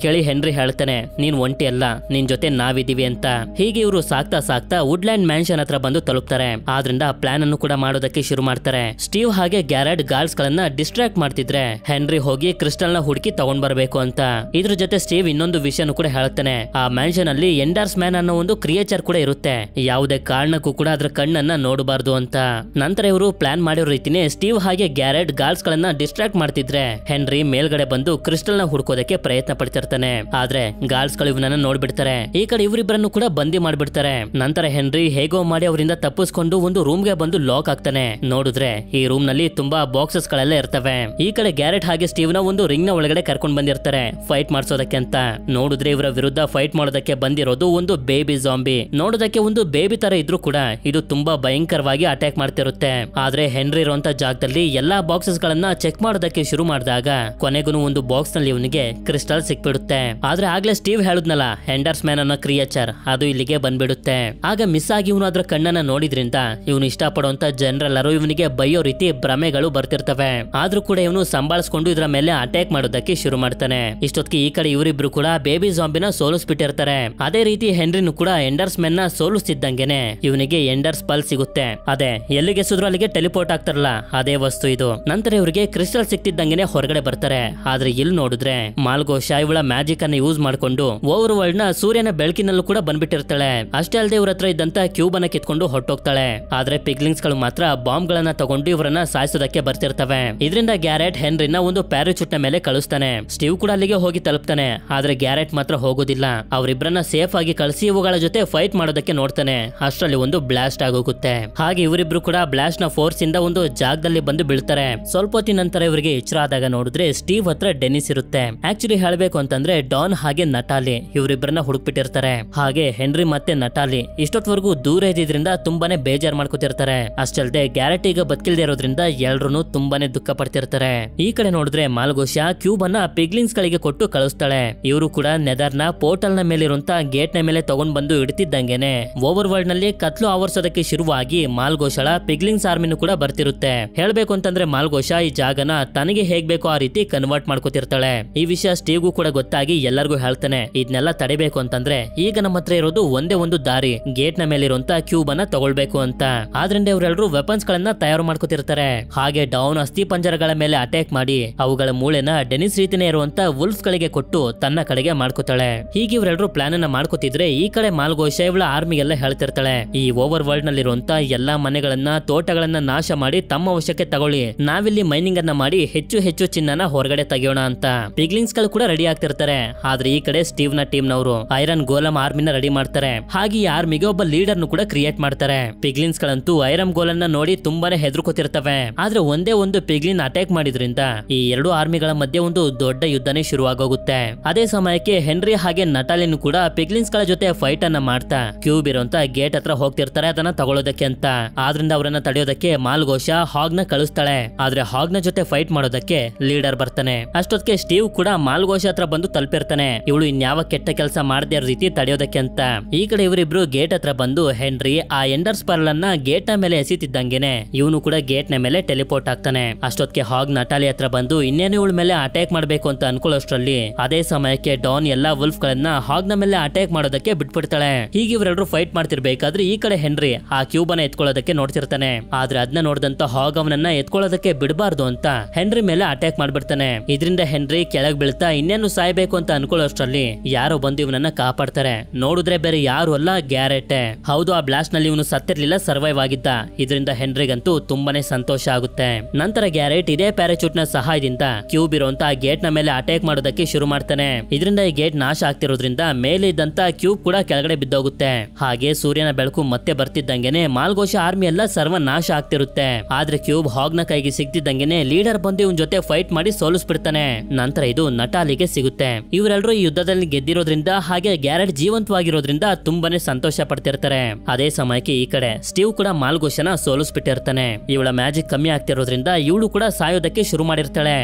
Speaker 1: ಕೇಳಿ ಹೆನ್ರಿ ಹೇಳ್ತಾನೆ, ನೀನ್ ಒಂಟಿ ಅಲ್ಲ, ನಿನ್ ಜೊತೆ ನಾವಿದೀವಿ ಅಂತ. ಹೀಗೆ ಇವರು ಸಾಕ್ತಾ ಸಾಕ್ತಾ ವುಡ್ಲ್ಯಾಂಡ್ ಮ್ಯಾನ್ಷನ್ ಹತ್ರ ಬಂದು ತಲುಪ್ತಾರೆ. ಆದ್ರಿಂದ ಪ್ಲಾನ್ ಅನ್ನು ಕೂಡ ಮಾಡೋದಕ್ಕೆ ಶುರು ಮಾಡ್ತಾರೆ. ಸ್ಟೀವ್ ಹಾಗೆ ಗ್ಯಾರೆಟ್ ಗಾರ್ಡ್ಸ್ ಗಳನ್ನ ಡಿಸ್ಟ್ರಾಕ್ಟ್ ಮಾಡ್ತಿದ್ರೆ ಹೆನ್ರಿ ಹೋಗಿ ಕ್ರಿಸ್ಟಲ್ ನ ಹುಡುಕಿ ತಗೊಂಡ್ ಬರ್ಬೇಕು ಅಂತ. ಇದ್ರ ಜೊತೆ ಸ್ಟೀವ್ ಇನ್ನೊಂದು ವಿಷಯನೂ ಕೂಡ ಹೇಳ್ತಾನೆ, ಆ ಮ್ಯಾನ್ಷನ್ ಅಲ್ಲಿ ಎಂಡರ್ಸ್ ಮ್ಯಾನ್ ಅನ್ನೋ ಒಂದು ಕ್ರಿಯೇಚರ್ ಕೂಡ ಇರುತ್ತೆ, ಯಾವುದೇ ಕಾರಣಕ್ಕೂ ಕೂಡ ಅದ್ರ ಕಣ್ಣನ್ನ ನೋಡಬಾರ್ದು ಅಂತ. ನಂತರ ಇವರು ಪ್ಲಾನ್ ಮಾಡಿರೋ ರೀತಿನೇ ಸ್ಟೀವ್ ಹಾಗೆ ಗ್ಯಾರೆಟ್ ಗಾರ್ಡ್ಸ್ ಗಳನ್ನ ಡಿಸ್ಟ್ರಾಕ್ಟ್ ಮಾಡ್ತಿದ್ರೆ ಹೆನ್ರಿ ಮೇಲ್ಗಡೆ ಬಂದು ಕ್ರಿಸ್ಟಲ್ ನ ಹುಡ್ಕೋದಕ್ಕೆ ಪ್ರಯತ್ನ ಪಡ್ತಿರ್ತಾನೆ. ಆದ್ರೆ ಗಾರ್ಡ್ಸ್ ಗಳು ಇವನನ್ನ ನೋಡ್ಬಿಡ್ತಾರೆ. ಈ ಕಡೆ ಇವರಿಬ್ಬರನ್ನು ಕೂಡ ಬಂದಿ ಮಾಡ್ಬಿಡ್ತಾರೆ. ನಂತರ ಹೆನ್ರಿ ಹೇಗೋ ಮಾಡಿ ಅವರಿಂದ ತಪ್ಪಿಸ್ಕೊಂಡು ಒಂದು ರೂಮ್ ಗೆ ಬಂದು ಲಾಕ್ ಆಗ್ತಾನೆ. ನೋಡಿದ್ರೆ ಈ ರೂಮ್ ನಲ್ಲಿ ತುಂಬಾ ಬಾಕ್ಸಸ್ ಗಳೆಲ್ಲ ಇರ್ತವೆ. ಈ ಕಡೆ ಗ್ಯಾರೆಟ್ ಹಾಗೆ ಸ್ಟೀವ್ ನ ಒಂದು ರಿಂಗ್ ನ ಒಳಗಡೆ ಕರ್ಕೊಂಡ್ ಬಂದಿರ್ತಾರೆ ಫೈಟ್ ಮಾಡ್ಸೋದಕ್ಕೆ ಅಂತ. ನೋಡಿದ್ರೆ ಇವರ ವಿರುದ್ಧ ಫೈಟ್ ಮಾಡೋದಕ್ಕೆ ಬಂದಿರೋದು ಒಂದು ಬೇಬಿ ಜಾಂಬಿ. ನೋಡೋದಕ್ಕೆ ಒಂದು ಬೇಬಿ ತರ ಇದ್ರೂ ಕೂಡ ಇದು ತುಂಬಾ ಭಯಂಕರವಾಗಿ ಅಟ್ಯಾಕ್ ಮಾಡ್ತಿರುತ್ತೆ. ಆದ್ರೆ ಹೆನ್ರಿ ಇರುವಂತ ಜಾಗದಲ್ಲಿ ಎಲ್ಲಾ ಬಾಕ್ಸಸ್ ಗಳನ್ನ ಚೆಕ್ ಮಾಡೋದಕ್ಕೆ ಶುರು ಮಾಡಿದಾಗ ಕೊನೆಗೂ ಒಂದು ಬಾಕ್ಸ್ ನಲ್ಲಿ ಇವನಿಗೆ ಕ್ರಿಸ್ಟಲ್ ಸಿಕ್ಬಿಡುತ್ತೆ. ಆದ್ರೆ ಆಗ್ಲೇ ಸ್ಟೀವ್ ಹೇಳುದ್ನಲ್ಲ ಎಂಡರ್ಸ್ ಮ್ಯಾನ್ ಅನ್ನೋ ಕ್ರಿಯೇಚರ್, ಅದು ಇಲ್ಲಿಗೆ ಬಂದ್ಬಿಡುತ್ತೆ. ಆಗ ಮಿಸ್ ಆಗಿ ಇವನು ಅದ್ರ ಕಣ್ಣನ್ನ ನೋಡಿದ್ರಿಂದ ಇವನು ಇಷ್ಟಪಡುವಂತ ಜನರೆಲ್ಲರೂ ಇವನಿಗೆ ಬೈಯೋ ರೀತಿ ಭ್ರಮೆಗಳು ಬರ್ತಿರ್ತವೆ. ಆದ್ರೂ ಕೂಡ ಇವನು ಸಂಭಾಳಿಸ್ಕೊಂಡು ಇದ್ರ ಮೇಲೆ ಅಟ್ಯಾಕ್ ಮಾಡೋದಕ್ಕೆ ಶುರು ಮಾಡ್ತಾನೆ. ಇಷ್ಟೊತ್ತಿಗೆ ಈ ಕಡೆ ಇವರಿಬ್ರು ಕೂಡ ಬೇಬಿ ಜಾಂಬಿನ ಸೋಲಿಸ್ಬಿಟ್ಟಿರ್ತಾರೆ. ಅದೇ ರೀತಿ ಹೆನ್ರಿನು ಕೂಡ ಎಂಡರ್ಸ್ ಮೆನ್ ನ ಸೋಲಿಸ್ತಿದ್ದಂಗೆನೆ ಇವನಿಗೆ ಎಂಡರ್ಸ್ ಪಲ್ ಸಿಗುತ್ತೆ. ಅದೇ ಎಲ್ಲಿಗೆ ಸುದ್ರು ಅಲ್ಲಿಗೆ ಟೆಲಿಪೋರ್ಟ್ ಆಗ್ತಾರಲ್ಲ ಅದೇ ವಸ್ತು ಇದು. ನಂತರ ಇವರಿಗೆ ಕ್ರಿಸ್ಟಲ್ ಸಿಕ್ತಿದ್ದಂಗೆನೆ ಹೊರಗಡೆ ಬರ್ತಾರೆ. ಆದ್ರೆ ಇಲ್ಲಿ ನೋಡಿದ್ರೆ ಮಾಲ್ಗೋಶ ಇವಳ ಮ್ಯಾಜಿಕ್ ಅನ್ನ ಯೂಸ್ ಮಾಡ್ಕೊಂಡು ಓವರ್ ವರ್ಲ್ಡ್ ನ ಸೂರ್ಯನ ಬೆಳಕಿನಲ್ಲೂ ಕೂಡ ಬಂದ್ಬಿಟ್ಟಿರ್ತಾಳೆ. ಅಷ್ಟೇ ಅಲ್ಲದೆ ಇವ್ರ ಹತ್ರ ಇದ್ದಂತ ಕ್ಯೂಬ್ ಅನ್ನ ಕಿತ್ಕೊಂಡು ಹೊಟ್ಟೋಗ್ತಾಳೆ. ಆದ್ರೆ ಪಿಗ್ಲಿಂಗ್ಸ್ ಗಳು ಮಾತ್ರ ಬಾಂಬ್ ಗಳನ್ನ ತಗೊಂಡು ಇವರನ್ನ ಸಾಯಿಸೋದಕ್ಕೆ ಬರ್ತಿರ್ತವೆ. ಇದರಿಂದ ಗ್ಯಾರೆಟ್ ಹೆನ್ರಿನ ಒಂದು ಪ್ಯಾರಾಚೂಟ್ ನ ಮೇಲೆ ಕಳಿಸ್ತಾನೆ. ಸ್ಟೀವ್ ಕೂಡ ಅಲ್ಲಿಗೆ ಹೋಗಿ ತಲುಪ್ತಾನೆ. ಆದ್ರೆ ಗ್ಯಾರೆಟ್ ಮಾತ್ರ ಹೋಗೋದಿಲ್ಲ. ಅವರಿಬ್ಬರನ್ನ ಸೇಫ್ ಆಗಿ ಕಳಿಸಿ ಇವುಗಳ ಜೊತೆ ಫೈಟ್ ಮಾಡೋದಕ್ಕೆ ನೋಡ್ತಾನೆ. ಅಷ್ಟರಲ್ಲಿ ಒಂದು ಬ್ಲಾಸ್ಟ್ ಆಗೋಗುತ್ತೆ. ಹಾಗೆ ಇವರಿಬ್ರು ಕೂಡ ಬ್ಲಾಸ್ಟ್ ನ ಫೋರ್ಸ್ ಇಂದ ಒಂದು ಜಾಗದಲ್ಲಿ ಬಂದು ಬೀಳ್ತಾರೆ. ಸ್ವಲ್ಪ ಹೊತ್ತಿನ ನಂತರ ಇವರಿಗೆ ಎಚ್ಚರ ಆದಾಗ ನೋಡಿದ್ರೆ ಸ್ಟೀವ್ ಹತ್ರ ಡೆನಿಸ್ ಇರುತ್ತೆ. ಆಕ್ಚುಲಿ ಹೇಳ್ಬೇಕು ಅಂತಂದ್ರೆ ಡಾನ್ ಹಾಗೆ ನಟಾಲಿ ಇವರಿಬ್ಬರನ್ನ ಹುಡುಕ್ಬಿಟ್ಟಿರ್ತಾರೆ. ಹಾಗೆ ಹೆನ್ರಿ ಮತ್ತೆ ನಟಾಲಿ ಇಷ್ಟೊತ್ತವರೆಗೂ ದೂರ ಇದ್ದಿದ್ರಿಂದ ತುಂಬಾನೇ ಬೇಜಾರ್ ಮಾಡ್ಕೊತಿರ್ತಾರೆ. ಅಷ್ಟಲ್ದೆ ಗ್ಯಾರೆಟ್ ಈಗ ಬದುಕಿಲ್ದೇ ಇರೋದ್ರಿಂದ ಎಲ್ರು ತುಂಬಾನೇ ದುಃಖ ಪಡ್ತಿರ್ತಾರೆ. ಈ ಕಡೆ ನೋಡಿದ್ರೆ ಮಾಲ್ಗೋಶ ಕ್ಯೂಬ್ ಅನ್ನ ಪಿಗ್ಲಿಂಗ್ಸ್ ಗಳಿಗೆ ಕೊಟ್ಟು ಕಳಿಸ್ತಾಳೆ. ಇವರು ಕೂಡ ನೆದರ್ ನ ಪೋರ್ಟಲ್ ನ ಮೇಲಿರುವಂತ ಗೇಟ್ ನ ಮೇಲೆ ತಗೊಂಡ್ ಬಂದು ಇಡ್ತಿದ್ದಂಗೆನೆ ಓವರ್ ವರ್ಲ್ಡ್ ನಲ್ಲಿ ಕತ್ಲು ಆವರಿಸೋದಕ್ಕೆ ಶುರುವಾಗಿ ಮಾಲ್ಗೋಶಳ ಪಿಗ್ಲಿಂಗ್ಸ್ ಆರ್ಮಿನೂ ಕೂಡ ಬರ್ತಿರುತ್ತೆ. ಹೇಳ್ಬೇಕು ಅಂತಂದ್ರೆ ಮಾಲ್ಗೋಶ ಈ ಜಾಗನ ತನಗೆ ಹೇಗ್ ಬೇಕೋ ಆ ರೀತಿ ಕನ್ವರ್ಟ್ ಮಾಡ್ಕೋತಿರ್ತಾಳೆ. ಈ ವಿಷಯ ಸ್ಟೀವ್ಗೂ ಕೂಡ ಗೊತ್ತಾಗಿ ಎಲ್ಲರಿಗೂ ಹೇಳ್ತಾನೆ, ಇದನ್ನೆಲ್ಲ ತಡಿಬೇಕು ಅಂತಂದ್ರೆ ಈಗ ನಮ್ಮ ಹತ್ರ ಇರೋದು ಒಂದೇ ಒಂದು ದಾರಿ, ಗೇಟ್ ನ ಮೇಲಿರುವಂತ ಕ್ಯೂಬ್ ಅನ್ನ ತಗೊಳ್ಬೇಕು ಅಂತ. ಆದ್ರಿಂದ ಇವರೆಲ್ಲರೂ ವೆಪನ್ಸ್ ಗಳನ್ನ ತಯಾರು ಮಾಡ್ಕೋತಿರ್ತಾರೆ. ಹಾಗೆ ಡೌನ್ ಅಸ್ಥಿ ಪಂಜರಗಳ ಮೇಲೆ ಅಟ್ಯಾಕ್ ಮಾಡಿ ಅವುಗಳ ಮೂಳೆನ ಡೆನಿಸ್ ರೀತಿನೇ ಇರುವಂತ ವುಲ್ಫ್ಸ್ ಗಳಿಗೆ ಕೊಟ್ಟು ತನ್ನ ಕಡೆಗೆ ಮಾಡ್ಕೋತಾಳೆ. ಹೀಗೆ ಇವರೆಲ್ಲರೂ ಪ್ಲಾನ್ ಅನ್ನ ಮಾಡ್ಕೋತಿದ್ರೆ ಈ ಕಡೆ ಮಾಲ್ಗೋಶ ಇವಳ ಆರ್ಮಿ ಎಲ್ಲ ಹೇಳ್ತಿರ್ತಾಳೆ, ಈ ಓವರ್ ವರ್ಲ್ಡ್ ನಲ್ಲಿರುವಂತ ಎಲ್ಲಾ ಮನೆಗಳನ್ನ ತೋಟಗಳನ್ನ ನಾಶ ಮಾಡಿ ತಮ್ಮ ವಶಕ್ಕೆ ತಗೊಳ್ಳಿ, ನಾವಿಲ್ಲಿ ಮೈನಿಂಗ್ ಅನ್ನ ಮಾಡಿ ಹೆಚ್ಚು ಹೆಚ್ಚು ಚಿನ್ನನ ಹೊರಗಡೆ ತೆಗೆಯೋಣ ಅಂತ. ಪಿಗ್ಲಿಂಗ್ಸ್ ಗಳು ಕೂಡ ರೆಡಿ ಆಗ್ತಿರ್ತಾರೆ. ಆದ್ರೆ ಈ ಕಡೆ ಸ್ಟೀವ್ ನ ಟೀಮ್ ನವರು ಐರನ್ ಗೋಲಮ್ ಆರ್ಮಿನ ರೆಡಿ ಮಾಡ್ತಾರೆ. ಹಾಗೆ ಈ ಆರ್ಮಿಗೆ ಒಬ್ಬ ಲೀಡರ್ ಕೂಡ ಕ್ರಿಯೇಟ್ ಮಾಡ್ತಾರೆ. ಪಿಗ್ಲಿನ್ಸ್ ಗಳಂತೂ ಐರನ್ ಗೋಲನ್ನ ನೋಡಿ ತುಂಬಾನೇ ಹೆದರ್ಕೋತಿರ್ತವೆ. ಆದ್ರೆ ಒಂದೇ ಒಂದು ಪಿಗ್ಲಿನ್ ಅಟ್ಯಾಕ್ ಮಾಡಿದ್ರಿಂದ ಈ ಎರಡು ಆರ್ಮಿಗಳ ಮಧ್ಯೆ ಒಂದು ದೊಡ್ಡ ಯುದ್ಧನೇ ಶುರುವಾಗೋಗುತ್ತೆ. ಅದೇ ಸಮಯಕ್ಕೆ ಹೆನ್ರಿ ಹಾಗೆ ನಟಾಲಿನ್ ಕೂಡ ಪಿಗ್ಲಿನ್ಸ್ ಗಳ ಜೊತೆ ಫೈಟ್ ಅನ್ನ ಮಾಡ್ತಾ ಕ್ಯೂಬ್ ಇರುವಂತ ಗೇಟ್ ಹತ್ರ ಹೋಗ್ತಿರ್ತಾರೆ ಅದನ್ನ ತಗೊಳ್ಳೋದಕ್ಕೆ ಅಂತ. ಆದ್ರಿಂದ ಅವರನ್ನ ತಡೆಯೋದಕ್ಕೆ ಮಾಲ್ಗೋಶ ಹಾಗ್ ನ ಕಳಿಸ್ತಾಳೆ. ಆದ್ರೆ ಹಾಗ್ ನ ಜೊತೆ ಫೈಟ್ ಮಾಡೋದಕ್ಕೆ ಲೀಡರ್ ಬರ್ತಾನೆ. ಅಷ್ಟೊತ್ತಿಗೆ ಸ್ಟೀವ್ ಕೂಡ ಮಾಲ್ಗೋಶ ಹತ್ರ ಬಂದು ತಲುಪಿರ್ತಾನೆ. ಇವಳು ಇನ್ಯಾವ ಕೆಟ್ಟ ಕೆಲಸ ಮಾಡದೇ ಇರೋ ರೀತಿ ತಡೆಯೋದಕ್ಕೆ ಅಂತ. ಈ ಕಡೆ ಇವರಿಬ್ರು ಗೇಟ್ ಹತ್ರ ಬಂದು ಹೆನ್ರಿ ಆ ಎಂಡರ್ಸ್ ಪರ್ಲ್ ಅನ್ನ ಗೇಟ್ ನ ಮೇಲೆ ಎಸಿತಿದ್ದಂಗೆನೆ ಇವನು ಕೂಡ ಗೇಟ್ ನ ಮೇಲೆ ಟೆಲಿಪೋರ್ಟ್ ಆಗ್ತಾನೆ. ಅಷ್ಟೊತ್ತಿಗೆ ಹಾಗ್ ನಟಾಲಿ ಹತ್ರ ಬಂದು ಇನ್ನೇನು ಇವಳ ಮೇಲೆ ಅಟ್ಯಾಕ್ ಮಾಡ್ಬೇಕು ಅಂತ ಅನ್ಕೊಳ್ಳೋಷ್ಟ್ರಲ್ಲಿ ಅದೇ ಸಮಯಕ್ಕೆ ಡಾನ್ ಎಲ್ಲಾ ವುಲ್ಫ್ ಗಳನ್ನ ಹಾಗ್ ನ ಮೇಲೆ ಅಟ್ಯಾಕ್ ಮಾಡೋದಕ್ಕೆ ಬಿಟ್ಬಿಡ್ತಾಳೆ. ಹೀಗೆ ಇವರೆಲ್ಲರೂ ಫೈಟ್ ಮಾಡ್ತಿರ್ಬೇಕಾದ್ರೆ ಈ ಕಡೆ ಹೆನ್ರಿ ಆ ಕ್ಯೂಬ್ ಅನ್ನ ಎತ್ಕೊಳ್ಳೋದಕ್ಕೆ ನೋಡ್ತಿರ್ತಾನೆ. ಆದ್ರೆ ಅದನ್ನ ನೋಡಿದಂತ ಹಾಗ್ ಅವನನ್ನ ಎತ್ಕೊಳ್ಳೋದಕ್ಕೆ ಬಿಡಬಾರ್ದು ಅಂತ ಹೆನ್ರಿ ಮೇಲೆ ಅಟ್ಯಾಕ್ ಮಾಡ್ಬಿಡ್ತಾನೆ. ಇದರಿಂದ ಹೆನ್ರಿ ಕೆಳಗ್ ಬೀಳ್ತಾ ಇನ್ನೇನು ಸಾಯ್ಬೇಕು ಅಂತ ಅನ್ಕೊಳ್ಳೋಷ್ಟ್ರಲ್ಲಿ ಯಾರೋ ಬಂದು ಇವನನ್ನ ಕಾಪಾಡ್ತಾರೆ. ನೋಡಿದ್ರೆ ಬೇರೆ ಯಾರು ಅಲ್ಲ, ಗ್ಯಾರೆಟ್. ಹೌದು, ಆ ಬ್ಲಾಸ್ಟ್ ನಲ್ಲಿ ಇವನು ಸತ್ತಿರ್ಲಿಲ್ಲ, ಸರ್ವೈವ್ ಆಗಿದ್ದ. ಇದರಿಂದ ಹೆನ್ರಿಗಂತೂ ತುಂಬಾನೇ ಸಂತೋಷ ಆಗುತ್ತೆ. ನಂತರ ಗ್ಯಾರೆಟ್ ಇದೇ ಪ್ಯಾರಾಚೂಟ್ ನ ಸಹಾಯದಿಂದ ಕ್ಯೂಬ್ ಇರುವಂತ ಗೇಟ್ ನ ಮೇಲೆ ಅಟ್ಯಾಕ್ ಮಾಡೋದಕ್ಕೆ ಶುರು ಮಾಡ್ತಾನೆ. ಇದರಿಂದ ಈ ಗೇಟ್ ನಾಶ ಆಗ್ತಿರೋದ್ರಿಂದ ಮೇಲೆ ಇದ್ದಂತ ಕ್ಯೂಬ್ ಕೂಡ ಕೆಳಗಡೆ ಬಿದ್ದೋಗುತ್ತೆ. ಹಾಗೆ ಸೂರ್ಯನ ಬೆಳಕು ಮತ್ತೆ ಬರ್ತಿದ್ದಂಗೆನೆ ಮಾಲ್ಗೋಶ ಆರ್ಮಿ ಎಲ್ಲ ಸರ್ವ ನಾಶ ಆಗ್ತಿರುತ್ತೆ. ಆದ್ರೆ ಕ್ಯೂಬ್ ಹಾಗ್ ನ ಕೈಗೆ ಸಿಗ್ತಿದ್ದಂಗೆನೆ ಲೀಡರ್ ಬಂದು ಇವನ್ ಜೊತೆ ಫೈಟ್ ಮಾಡಿ ಸೋಲಿಸ್ಬಿಡ್ತಾನೆ. ನಂತರ ಇದು ನಟಾಲಿಗೆ ಸಿಗುತ್ತೆ. ಇವರೆಲ್ಲರೂ ಈ ಯುದ್ಧದಲ್ಲಿ ಗೆದ್ದಿರೋದ್ರಿಂದ ಹಾಗೆ ಗ್ಯಾರೆಟ್ ಜೀವಂತವಾಗಿರೋದ್ರಿಂದ ತುಂಬಾನೇ ಸಂತೋಷ ಪಡ್ತಿರ್ತಾರೆ. ಅದೇ ಸಮಯಕ್ಕೆ ಈ ಕಡೆ ಸ್ಟೀವ್ ಕೂಡ ಮಾಲ್ಗೋಶನ ಸೋಲಿಸ್ಬಿಟ್ಟಿರ್ತಾನೆ. ಇವಳ ಮ್ಯಾಜಿಕ್ ಕಮ್ಮಿ ಆಗ್ತಿರೋದ್ರಿಂದ ಇವಳು ಕೂಡ ಸಾಯೋದಕ್ಕೆ ಶುರು ಮಾಡಿರ್ತಾಳೆ.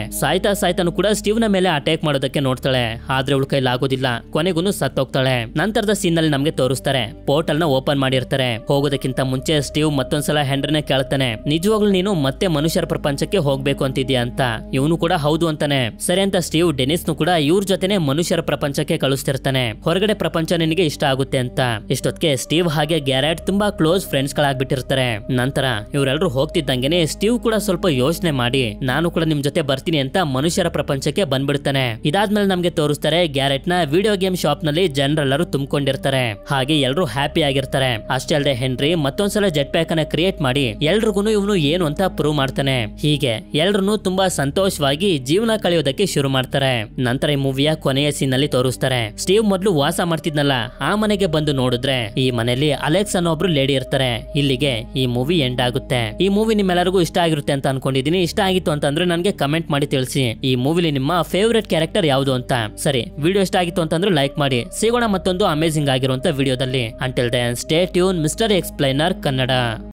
Speaker 1: ಸಾಯ್ತಾನು ಕೂಡ ಸ್ಟೀವ್ ನ ಮೇಲೆ ಅಟ್ಯಾಕ್ ಮಾಡೋದಕ್ಕೆ ನೋಡ್ತಾಳೆ. ಆದ್ರೆ ಅವಳ ಕೈಲಾಗೋದಿಲ್ಲ. ಕೊನೆಗೂ ಸತ್ತೋಗ್ತಾಳೆ. ನಂತರದ ಸೀನ್ ನಲ್ಲಿ ನಮ್ಗೆ ತೋರಿಸ್ತಾರೆ ಪೋರ್ಟಲ್ ನ ಓಪನ್ ಮಾಡಿರ್ತಾರೆ. ಹೋಗೋದಕ್ಕಿಂತ ಮುಂಚೆ ಸ್ಟೀವ್ ಮತ್ತೊಂದ್ಸಲ ಹೆನ್ರಿನ ಕೇಳ್ತಾನೆ, ನಿಜವಾಗ್ಲೂ ನೀನು ಮತ್ತೆ ಮನುಷ್ಯರ ಪ್ರಪಂಚಕ್ಕೆ ಹೋಗ್ಬೇಕು ಅಂತಿದ್ಯಾ ಅಂತ. ಇವನು ಕೂಡ ಹೌದು ಅಂತಾನೆ. ಸರಿ ಅಂತ ಸ್ಟೀವ್ ಡೆನಿಸ್ ನು ಕೂಡ ಇವ್ರ ಜೊತೆನೆ ಮನುಷ್ಯರ ಪ್ರಪಂಚಕ್ಕೆ ಕಳಿಸ್ತಿರ್ತಾನೆ. ಹೊರಗಡೆ ಪ್ರಪಂಚ ನಿನಗೆ ಇಷ್ಟ ಆಗುತ್ತೆ ಅಂತ. ಇಷ್ಟೊತ್ತಿಗೆ ಸ್ಟೀವ್ ಹಾಗೆ ಗ್ಯಾರೆಟ್ ತುಂಬಾ ಕ್ಲೋಸ್ ಫ್ರೆಂಡ್ಸ್ ಗಳಾಗ್ಬಿಟ್ಟಿರ್ತಾರೆ. ನಂತರ ಇವರೆಲ್ಲರೂ ಹೋಗ್ತಿದ್ದಂಗೆನೆ ಸ್ಟೀವ್ ಕೂಡ ಸ್ವಲ್ಪ ಯೋಚನೆ ಮಾಡಿ ನಾನು ಕೂಡ ನಿಮ್ ಜೊತೆ ಬರ್ತೀನಿ ಅಂತ ಮನುಷ್ಯರ ಪ್ರಪಂಚಕ್ಕೆ ಬಂದ್ಬಿಡ್ತಾನೆ. ಇದಾದ್ಮೇಲೆ ನಮ್ಗೆ ತೋರಿಸ್ತಾರೆ ಗ್ಯಾರೆಟ್ ನ ವಿಡಿಯೋ ಗೇಮ್ ಶಾಪ್ ನಲ್ಲಿ ಜನರೆಲ್ಲರೂ ತುಂಬಿಕೊಂಡಿರ್ತಾರೆ. ಹಾಗೆ ಎಲ್ಲರೂ ಹ್ಯಾಪಿ ಆಗಿರ್ತಾರೆ. ಅಷ್ಟೇ ಅಲ್ಲದೆ ಹೆನ್ರಿ ಮತ್ತೊಂದ್ಸಲ ಜೆಟ್ ಪ್ಯಾಕ್ ಅನ್ನ ಕ್ರಿಯೇಟ್ ಮಾಡಿ ಎಲ್ರಿಗೂ ಇವನು ಏನು ಅಂತ ಪ್ರೂವ್ ಮಾಡ್ತಾನೆ. ಹೀಗೆ ಎಲ್ರು ತುಂಬಾ ಸಂತೋಷವಾಗಿ ಜೀವನ ಕಳೆಯೋದಕ್ಕೆ ಶುರು ಮಾಡ್ತಾರೆ. ನಂತರ ಈ ಮೂವಿಯ ಕೊನೆಯ ಸೀನ್ ನಲ್ಲಿ ತೋರಿಸ್ತಾರೆ ಸ್ಟೀವ್ ಮೊದಲು ವಾಸ ಮಾಡ್ತಿದ್ನಲ್ಲ ಆ ಮನೆಗೆ ಬಂದು ನೋಡಿದ್ರೆ ಈ ಮನೆಯಲ್ಲಿ ಅಲೆಕ್ಸ್ ಅನ್ನೋ ಒಬ್ರು ಲೇಡಿ ಇರ್ತಾರೆ. ಇಲ್ಲಿಗೆ ಈ ಮೂವಿ ಎಂಡ್ ಆಗುತ್ತೆ. ಈ ಮೂವಿ ನಿಮ್ಮೆಲ್ಲರಿಗೂ ಇಷ್ಟ ಆಗಿರುತ್ತೆ ಅಂತ ಅನ್ಕೊಂಡಿದೀನಿ. ಇಷ್ಟ ಆಗಿತ್ತು ಅಂತಂದ್ರೆ ನನಗೆ ಕಮೆಂಟ್ ಮಾಡಿ ತಿಳಿಸಿ. ಈ ಮೂವಿಲಿ ನಿಮ್ಮ ಫೇವರೇಟ್ ಕ್ಯಾರೆಕ್ಟರ್ ಯಾವುದು ಅಂತ. ಸರಿ, ವಿಡಿಯೋ ಇಷ್ಟ ಆಗಿತ್ತು ಅಂತಂದ್ರೆ ಲೈಕ್ ಮಾಡಿ. ಸಿಗೋಣ ಮತ್ತೊಂದು ಅಮೇಜಿಂಗ್ ಆಗಿರುವಂತ ವಿಡಿಯೋದಲ್ಲಿ. Until then stay tune Mister Explainer Kannada.